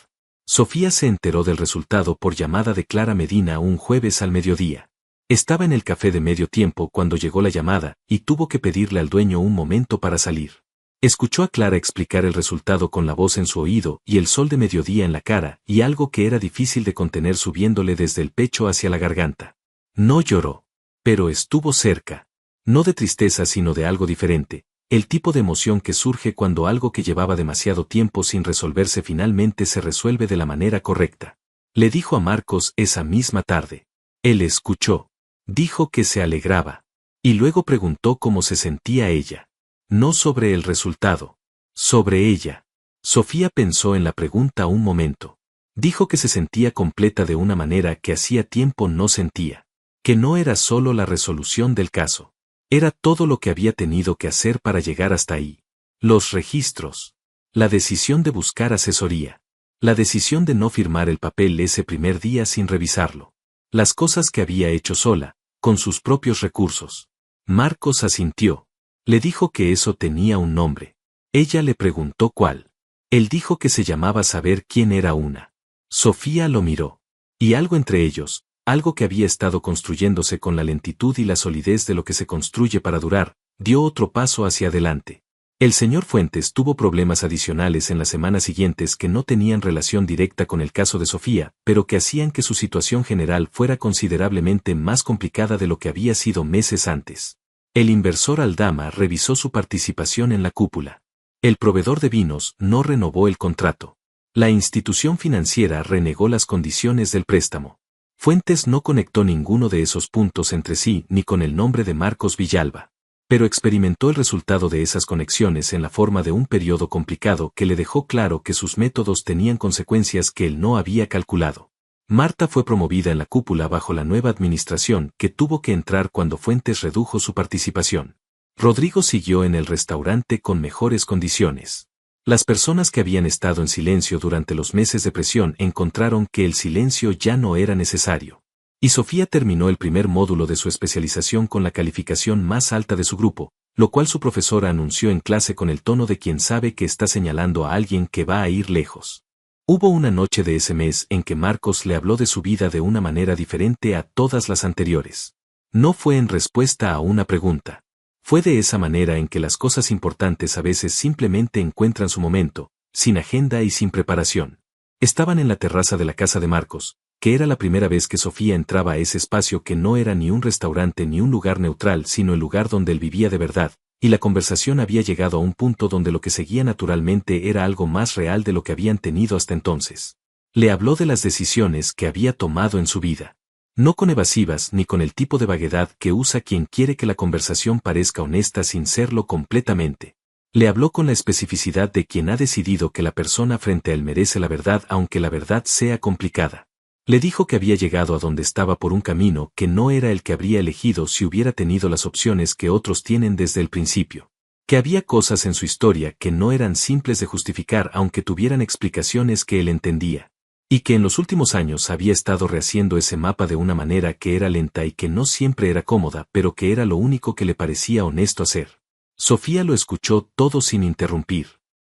Sofía se enteró del resultado por llamada de Clara Medina un jueves al mediodía. Estaba en el café de medio tiempo cuando llegó la llamada y tuvo que pedirle al dueño un momento para salir. Escuchó a Clara explicar el resultado con la voz en su oído y el sol de mediodía en la cara y algo que era difícil de contener subiéndole desde el pecho hacia la garganta. No lloró, pero estuvo cerca. No de tristeza sino de algo diferente. El tipo de emoción que surge cuando algo que llevaba demasiado tiempo sin resolverse finalmente se resuelve de la manera correcta. Le dijo a Marcos esa misma tarde. Él escuchó. Dijo que se alegraba. Y luego preguntó cómo se sentía ella. No sobre el resultado. Sobre ella. Sofía pensó en la pregunta un momento. Dijo que se sentía completa de una manera que hacía tiempo no sentía. Que no era solo la resolución del caso. Era todo lo que había tenido que hacer para llegar hasta ahí. Los registros. La decisión de buscar asesoría. La decisión de no firmar el papel ese primer día sin revisarlo. Las cosas que había hecho sola, con sus propios recursos. Marcos asintió. Le dijo que eso tenía un nombre. Ella le preguntó cuál. Él dijo que se llamaba saber quién era una. Sofía lo miró. Y algo entre ellos, algo que había estado construyéndose con la lentitud y la solidez de lo que se construye para durar, dio otro paso hacia adelante. El señor Fuentes tuvo problemas adicionales en las semanas siguientes que no tenían relación directa con el caso de Sofía, pero que hacían que su situación general fuera considerablemente más complicada de lo que había sido meses antes. El inversor Aldama revisó su participación en la cúpula. El proveedor de vinos no renovó el contrato. La institución financiera renegó las condiciones del préstamo. Fuentes no conectó ninguno de esos puntos entre sí ni con el nombre de Marcos Villalba. Pero experimentó el resultado de esas conexiones en la forma de un periodo complicado que le dejó claro que sus métodos tenían consecuencias que él no había calculado. Marta fue promovida en la cúpula bajo la nueva administración que tuvo que entrar cuando Fuentes redujo su participación. Rodrigo siguió en el restaurante con mejores condiciones. Las personas que habían estado en silencio durante los meses de presión encontraron que el silencio ya no era necesario. Y Sofía terminó el primer módulo de su especialización con la calificación más alta de su grupo, lo cual su profesora anunció en clase con el tono de quien sabe que está señalando a alguien que va a ir lejos. Hubo una noche de ese mes en que Marcos le habló de su vida de una manera diferente a todas las anteriores. No fue en respuesta a una pregunta. Fue de esa manera en que las cosas importantes a veces simplemente encuentran su momento, sin agenda y sin preparación. Estaban en la terraza de la casa de Marcos, que era la primera vez que Sofía entraba a ese espacio que no era ni un restaurante ni un lugar neutral sino el lugar donde él vivía de verdad, y la conversación había llegado a un punto donde lo que seguía naturalmente era algo más real de lo que habían tenido hasta entonces. Le habló de las decisiones que había tomado en su vida. No con evasivas ni con el tipo de vaguedad que usa quien quiere que la conversación parezca honesta sin serlo completamente. Le habló con la especificidad de quien ha decidido que la persona frente a él merece la verdad aunque la verdad sea complicada. Le dijo que había llegado a donde estaba por un camino que no era el que habría elegido si hubiera tenido las opciones que otros tienen desde el principio. Que había cosas en su historia que no eran simples de justificar aunque tuvieran explicaciones que él entendía. Y que en los últimos años había estado rehaciendo ese mapa de una manera que era lenta y que no siempre era cómoda, pero que era lo único que le parecía honesto hacer. Sofía lo escuchó todo sin interrumpir.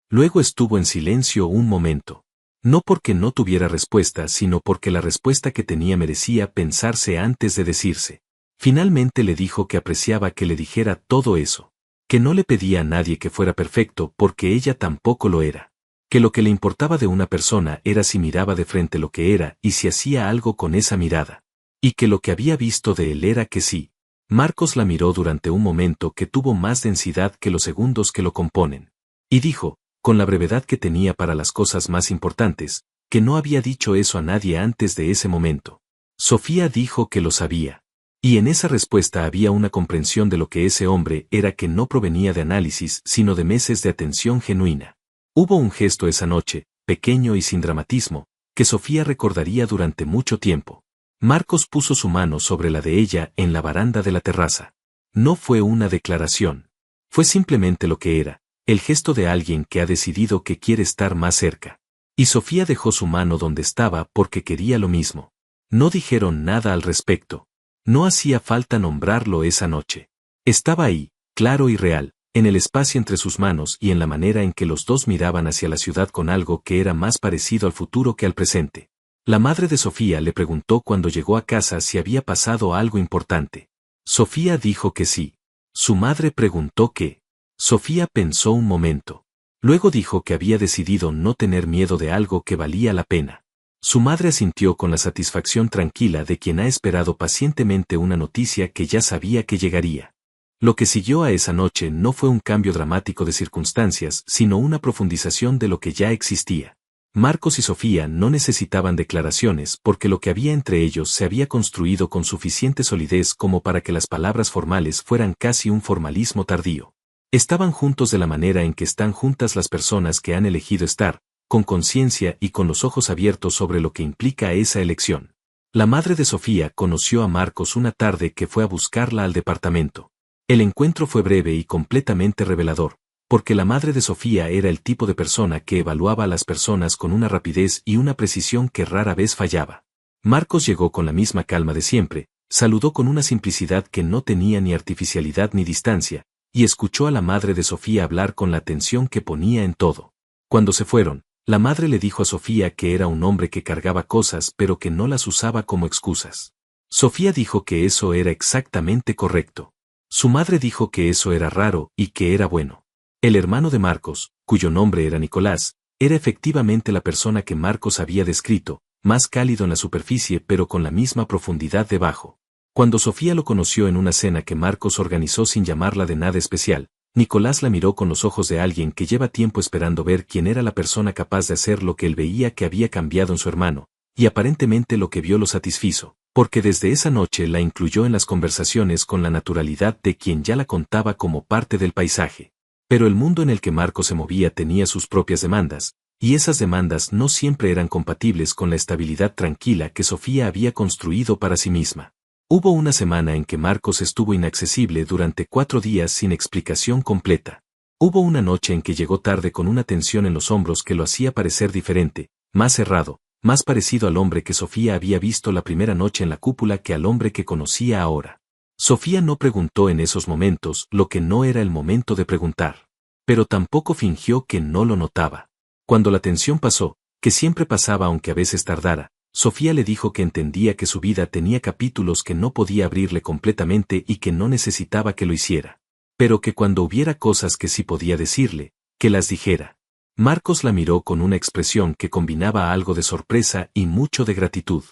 Luego estuvo en silencio un momento. No porque no tuviera respuesta, sino porque la respuesta que tenía merecía pensarse antes de decirse. Finalmente le dijo que apreciaba que le dijera todo eso. Que no le pedía a nadie que fuera perfecto porque ella tampoco lo era. Que lo que le importaba de una persona era si miraba de frente lo que era y si hacía algo con esa mirada. Y que lo que había visto de él era que sí. Marcos la miró durante un momento que tuvo más densidad que los segundos que lo componen. Y dijo, con la brevedad que tenía para las cosas más importantes, que no había dicho eso a nadie antes de ese momento. Sofía dijo que lo sabía. Y en esa respuesta había una comprensión de lo que ese hombre era que no provenía de análisis sino de meses de atención genuina. Hubo un gesto esa noche, pequeño y sin dramatismo, que Sofía recordaría durante mucho tiempo. Marcos puso su mano sobre la de ella en la baranda de la terraza. No fue una declaración. Fue simplemente lo que era, el gesto de alguien que ha decidido que quiere estar más cerca. Y Sofía dejó su mano donde estaba porque quería lo mismo. No dijeron nada al respecto. No hacía falta nombrarlo esa noche. Estaba ahí, claro y real, en el espacio entre sus manos y en la manera en que los dos miraban hacia la ciudad con algo que era más parecido al futuro que al presente. La madre de Sofía le preguntó cuando llegó a casa si había pasado algo importante. Sofía dijo que sí. Su madre preguntó qué. Sofía pensó un momento. Luego dijo que había decidido no tener miedo de algo que valía la pena. Su madre asintió con la satisfacción tranquila de quien ha esperado pacientemente una noticia que ya sabía que llegaría. Lo que siguió a esa noche no fue un cambio dramático de circunstancias, sino una profundización de lo que ya existía. Marcos y Sofía no necesitaban declaraciones porque lo que había entre ellos se había construido con suficiente solidez como para que las palabras formales fueran casi un formalismo tardío. Estaban juntos de la manera en que están juntas las personas que han elegido estar, con conciencia y con los ojos abiertos sobre lo que implica esa elección. La madre de Sofía conoció a Marcos una tarde que fue a buscarla al departamento. El encuentro fue breve y completamente revelador, porque la madre de Sofía era el tipo de persona que evaluaba a las personas con una rapidez y una precisión que rara vez fallaba. Marcos llegó con la misma calma de siempre, saludó con una simplicidad que no tenía ni artificialidad ni distancia, y escuchó a la madre de Sofía hablar con la atención que ponía en todo. Cuando se fueron, la madre le dijo a Sofía que era un hombre que cargaba cosas pero que no las usaba como excusas. Sofía dijo que eso era exactamente correcto. Su madre dijo que eso era raro y que era bueno. El hermano de Marcos, cuyo nombre era Nicolás, era efectivamente la persona que Marcos había descrito, más cálido en la superficie pero con la misma profundidad debajo. Cuando Sofía lo conoció en una cena que Marcos organizó sin llamarla de nada especial, Nicolás la miró con los ojos de alguien que lleva tiempo esperando ver quién era la persona capaz de hacer lo que él veía que había cambiado en su hermano, y aparentemente lo que vio lo satisfizo, porque desde esa noche la incluyó en las conversaciones con la naturalidad de quien ya la contaba como parte del paisaje. Pero el mundo en el que Marcos se movía tenía sus propias demandas, y esas demandas no siempre eran compatibles con la estabilidad tranquila que Sofía había construido para sí misma. Hubo una semana en que Marcos estuvo inaccesible durante 4 días sin explicación completa. Hubo una noche en que llegó tarde con una tensión en los hombros que lo hacía parecer diferente, más cerrado, más parecido al hombre que Sofía había visto la primera noche en la cúpula que al hombre que conocía ahora. Sofía no preguntó en esos momentos lo que no era el momento de preguntar. Pero tampoco fingió que no lo notaba. Cuando la tensión pasó, que siempre pasaba aunque a veces tardara, Sofía le dijo que entendía que su vida tenía capítulos que no podía abrirle completamente y que no necesitaba que lo hiciera. Pero que cuando hubiera cosas que sí podía decirle, que las dijera. Marcos la miró con una expresión que combinaba algo de sorpresa y mucho de gratitud.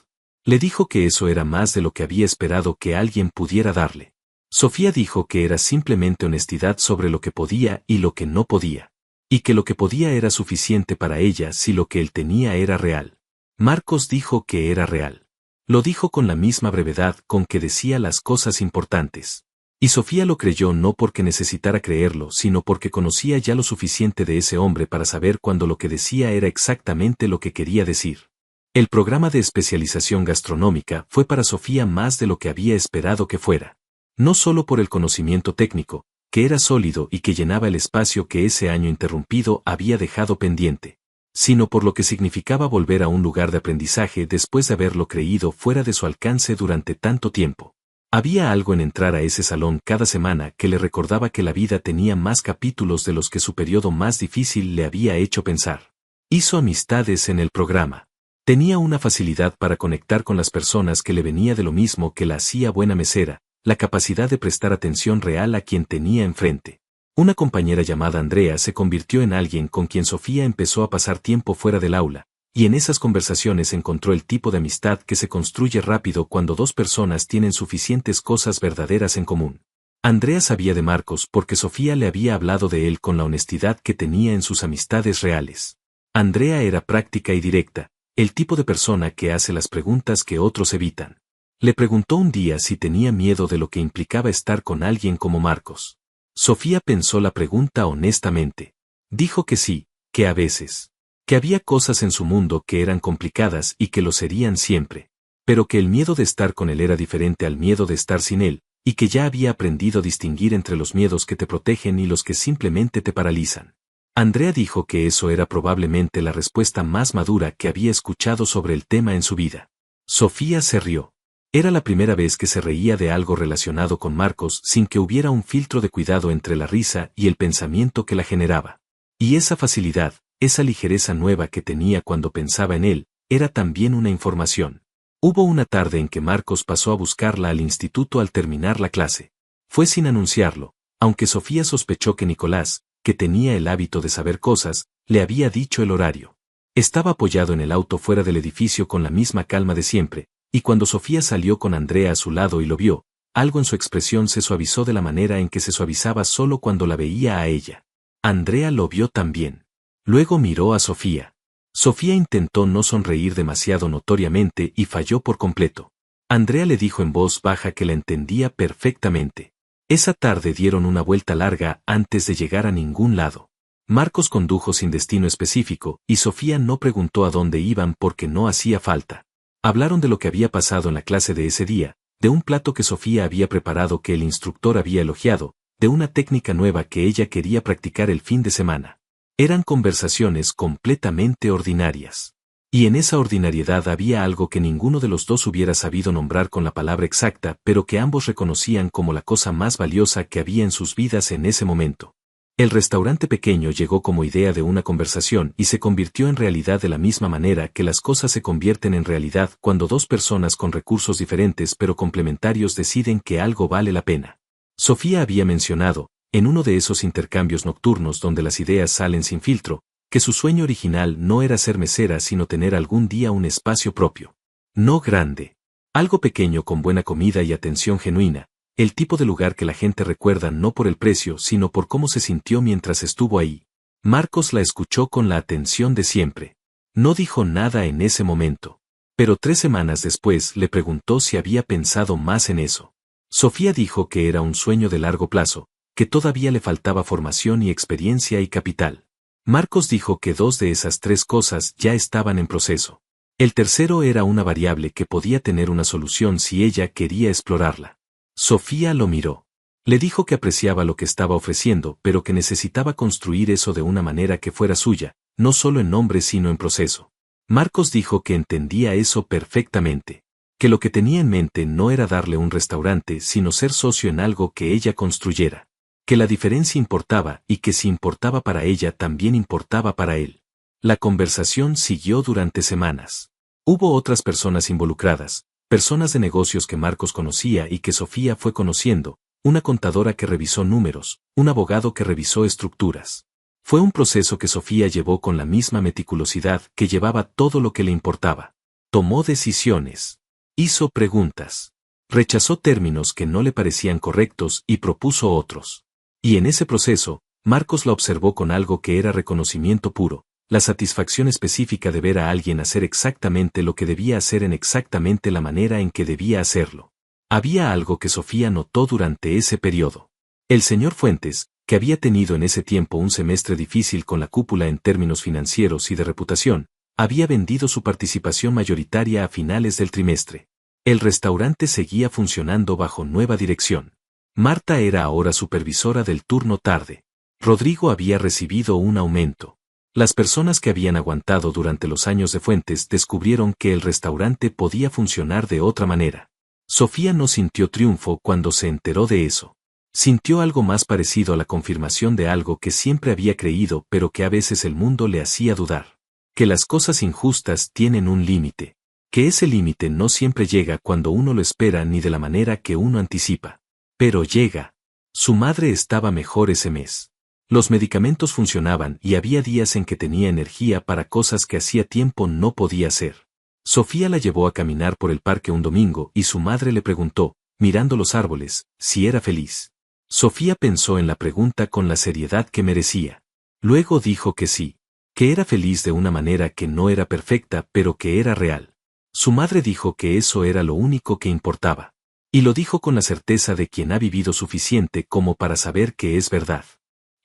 Le dijo que eso era más de lo que había esperado que alguien pudiera darle. Sofía dijo que era simplemente honestidad sobre lo que podía y lo que no podía. Y que lo que podía era suficiente para ella si lo que él tenía era real. Marcos dijo que era real. Lo dijo con la misma brevedad con que decía las cosas importantes. Y Sofía lo creyó no porque necesitara creerlo, sino porque conocía ya lo suficiente de ese hombre para saber cuando lo que decía era exactamente lo que quería decir. El programa de especialización gastronómica fue para Sofía más de lo que había esperado que fuera. No solo por el conocimiento técnico, que era sólido y que llenaba el espacio que ese año interrumpido había dejado pendiente, sino por lo que significaba volver a un lugar de aprendizaje después de haberlo creído fuera de su alcance durante tanto tiempo. Había algo en entrar a ese salón cada semana que le recordaba que la vida tenía más capítulos de los que su periodo más difícil le había hecho pensar. Hizo amistades en el programa. Tenía una facilidad para conectar con las personas que le venía de lo mismo que la hacía buena mesera, la capacidad de prestar atención real a quien tenía enfrente. Una compañera llamada Andrea se convirtió en alguien con quien Sofía empezó a pasar tiempo fuera del aula, y en esas conversaciones encontró el tipo de amistad que se construye rápido cuando dos personas tienen suficientes cosas verdaderas en común. Andrea sabía de Marcos porque Sofía le había hablado de él con la honestidad que tenía en sus amistades reales. Andrea era práctica y directa, el tipo de persona que hace las preguntas que otros evitan. Le preguntó un día si tenía miedo de lo que implicaba estar con alguien como Marcos. Sofía pensó la pregunta honestamente. Dijo que sí, que a veces. Que había cosas en su mundo que eran complicadas y que lo serían siempre. Pero que el miedo de estar con él era diferente al miedo de estar sin él, y que ya había aprendido a distinguir entre los miedos que te protegen y los que simplemente te paralizan. Andrea dijo que eso era probablemente la respuesta más madura que había escuchado sobre el tema en su vida. Sofía se rió. Era la primera vez que se reía de algo relacionado con Marcos sin que hubiera un filtro de cuidado entre la risa y el pensamiento que la generaba. Y esa facilidad, esa ligereza nueva que tenía cuando pensaba en él, era también una información. Hubo una tarde en que Marcos pasó a buscarla al instituto al terminar la clase. Fue sin anunciarlo, aunque Sofía sospechó que Nicolás, que tenía el hábito de saber cosas, le había dicho el horario. Estaba apoyado en el auto fuera del edificio con la misma calma de siempre, y cuando Sofía salió con Andrea a su lado y lo vio, algo en su expresión se suavizó de la manera en que se suavizaba solo cuando la veía a ella. Andrea lo vio también. Luego miró a Sofía. Sofía intentó no sonreír demasiado notoriamente y falló por completo. Andrea le dijo en voz baja que la entendía perfectamente. Esa tarde dieron una vuelta larga antes de llegar a ningún lado. Marcos condujo sin destino específico, y Sofía no preguntó a dónde iban porque no hacía falta. Hablaron de lo que había pasado en la clase de ese día, de un plato que Sofía había preparado que el instructor había elogiado, de una técnica nueva que ella quería practicar el fin de semana. Eran conversaciones completamente ordinarias. Y en esa ordinariedad había algo que ninguno de los dos hubiera sabido nombrar con la palabra exacta, pero que ambos reconocían como la cosa más valiosa que había en sus vidas en ese momento. El restaurante pequeño llegó como idea de una conversación y se convirtió en realidad de la misma manera que las cosas se convierten en realidad cuando dos personas con recursos diferentes pero complementarios deciden que algo vale la pena. Sofía había mencionado, en uno de esos intercambios nocturnos donde las ideas salen sin filtro, que su sueño original no era ser mesera sino tener algún día un espacio propio. No grande. Algo pequeño con buena comida y atención genuina. El tipo de lugar que la gente recuerda no por el precio sino por cómo se sintió mientras estuvo ahí. Marcos la escuchó con la atención de siempre. No dijo nada en ese momento. Pero 3 semanas después le preguntó si había pensado más en eso. Sofía dijo que era un sueño de largo plazo, que todavía le faltaba formación y experiencia y capital. Marcos dijo que 2 de esas 3 cosas ya estaban en proceso. El tercero era una variable que podía tener una solución si ella quería explorarla. Sofía lo miró. Le dijo que apreciaba lo que estaba ofreciendo, pero que necesitaba construir eso de una manera que fuera suya, no solo en nombre sino en proceso. Marcos dijo que entendía eso perfectamente. Que lo que tenía en mente no era darle un restaurante sino ser socio en algo que ella construyera. Que la diferencia importaba y que si importaba para ella también importaba para él. La conversación siguió durante semanas. Hubo otras personas involucradas. Personas de negocios que Marcos conocía y que Sofía fue conociendo, una contadora que revisó números, un abogado que revisó estructuras. Fue un proceso que Sofía llevó con la misma meticulosidad que llevaba todo lo que le importaba. Tomó decisiones. Hizo preguntas. Rechazó términos que no le parecían correctos y propuso otros. Y en ese proceso, Marcos la observó con algo que era reconocimiento puro. La satisfacción específica de ver a alguien hacer exactamente lo que debía hacer en exactamente la manera en que debía hacerlo. Había algo que Sofía notó durante ese periodo. El señor Fuentes, que había tenido en ese tiempo un semestre difícil con la cúpula en términos financieros y de reputación, había vendido su participación mayoritaria a finales del trimestre. El restaurante seguía funcionando bajo nueva dirección. Marta era ahora supervisora del turno tarde. Rodrigo había recibido un aumento. Las personas que habían aguantado durante los años de Fuentes descubrieron que el restaurante podía funcionar de otra manera. Sofía no sintió triunfo cuando se enteró de eso. Sintió algo más parecido a la confirmación de algo que siempre había creído pero que a veces el mundo le hacía dudar. Que las cosas injustas tienen un límite. Que ese límite no siempre llega cuando uno lo espera ni de la manera que uno anticipa. Pero llega. Su madre estaba mejor ese mes. Los medicamentos funcionaban y había días en que tenía energía para cosas que hacía tiempo no podía hacer. Sofía la llevó a caminar por el parque un domingo y su madre le preguntó, mirando los árboles, si era feliz. Sofía pensó en la pregunta con la seriedad que merecía. Luego dijo que sí, que era feliz de una manera que no era perfecta pero que era real. Su madre dijo que eso era lo único que importaba. Y lo dijo con la certeza de quien ha vivido suficiente como para saber que es verdad.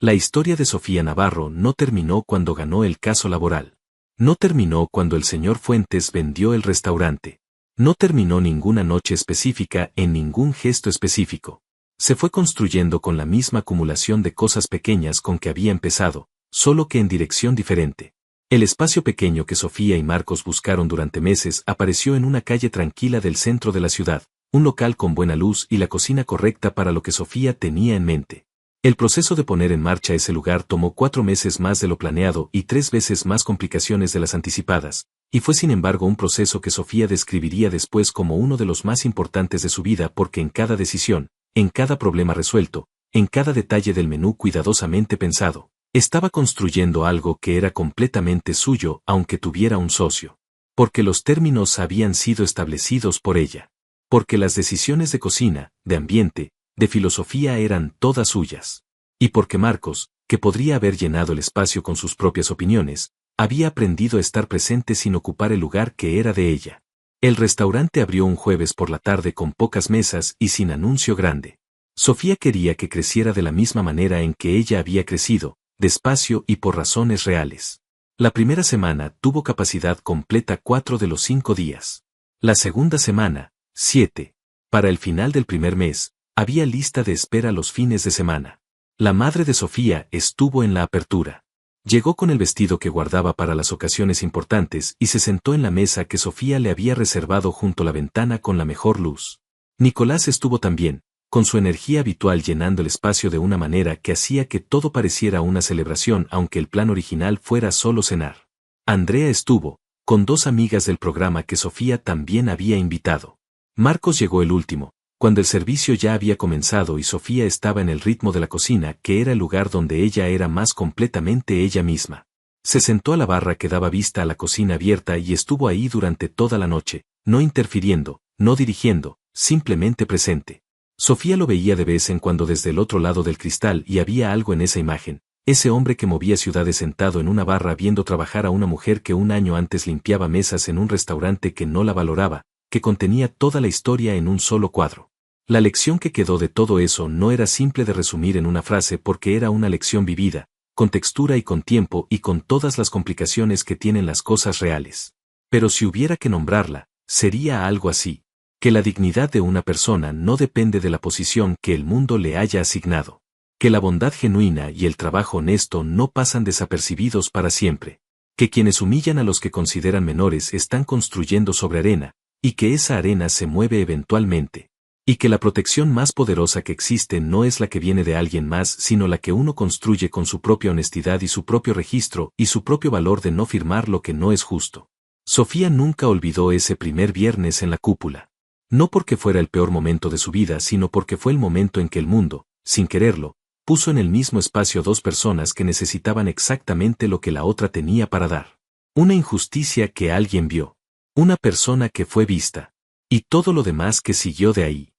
La historia de Sofía Navarro no terminó cuando ganó el caso laboral. No terminó cuando el señor Fuentes vendió el restaurante. No terminó ninguna noche específica en ningún gesto específico. Se fue construyendo con la misma acumulación de cosas pequeñas con que había empezado, solo que en dirección diferente. El espacio pequeño que Sofía y Marcos buscaron durante meses apareció en una calle tranquila del centro de la ciudad, un local con buena luz y la cocina correcta para lo que Sofía tenía en mente. El proceso de poner en marcha ese lugar tomó 4 meses más de lo planeado y 3 veces más complicaciones de las anticipadas, y fue sin embargo un proceso que Sofía describiría después como uno de los más importantes de su vida porque en cada decisión, en cada problema resuelto, en cada detalle del menú cuidadosamente pensado, estaba construyendo algo que era completamente suyo aunque tuviera un socio. Porque los términos habían sido establecidos por ella. Porque las decisiones de cocina, de ambiente, de filosofía eran todas suyas. Y porque Marcos, que podría haber llenado el espacio con sus propias opiniones, había aprendido a estar presente sin ocupar el lugar que era de ella. El restaurante abrió un jueves por la tarde con pocas mesas y sin anuncio grande. Sofía quería que creciera de la misma manera en que ella había crecido, despacio y por razones reales. La primera semana tuvo capacidad completa 4 de los 5 días. La segunda semana, 7. Para el final del primer mes, había lista de espera los fines de semana. La madre de Sofía estuvo en la apertura. Llegó con el vestido que guardaba para las ocasiones importantes y se sentó en la mesa que Sofía le había reservado junto a la ventana con la mejor luz. Nicolás estuvo también, con su energía habitual llenando el espacio de una manera que hacía que todo pareciera una celebración aunque el plan original fuera solo cenar. Andrea estuvo, con 2 amigas del programa que Sofía también había invitado. Marcos llegó el último, cuando el servicio ya había comenzado y Sofía estaba en el ritmo de la cocina que era el lugar donde ella era más completamente ella misma. Se sentó a la barra que daba vista a la cocina abierta y estuvo ahí durante toda la noche, no interfiriendo, no dirigiendo, simplemente presente. Sofía lo veía de vez en cuando desde el otro lado del cristal y había algo en esa imagen, ese hombre que movía ciudades sentado en una barra viendo trabajar a una mujer que un año antes limpiaba mesas en un restaurante que no la valoraba, que contenía toda la historia en un solo cuadro. La lección que quedó de todo eso no era simple de resumir en una frase porque era una lección vivida, con textura y con tiempo y con todas las complicaciones que tienen las cosas reales. Pero si hubiera que nombrarla, sería algo así, que la dignidad de una persona no depende de la posición que el mundo le haya asignado, que la bondad genuina y el trabajo honesto no pasan desapercibidos para siempre, que quienes humillan a los que consideran menores están construyendo sobre arena, y que esa arena se mueve eventualmente. Y que la protección más poderosa que existe no es la que viene de alguien más sino la que uno construye con su propia honestidad y su propio registro y su propio valor de no firmar lo que no es justo. Sofía nunca olvidó ese primer viernes en la cúpula. No porque fuera el peor momento de su vida sino porque fue el momento en que el mundo, sin quererlo, puso en el mismo espacio 2 personas que necesitaban exactamente lo que la otra tenía para dar. Una injusticia que alguien vio. Una persona que fue vista. Y todo lo demás que siguió de ahí.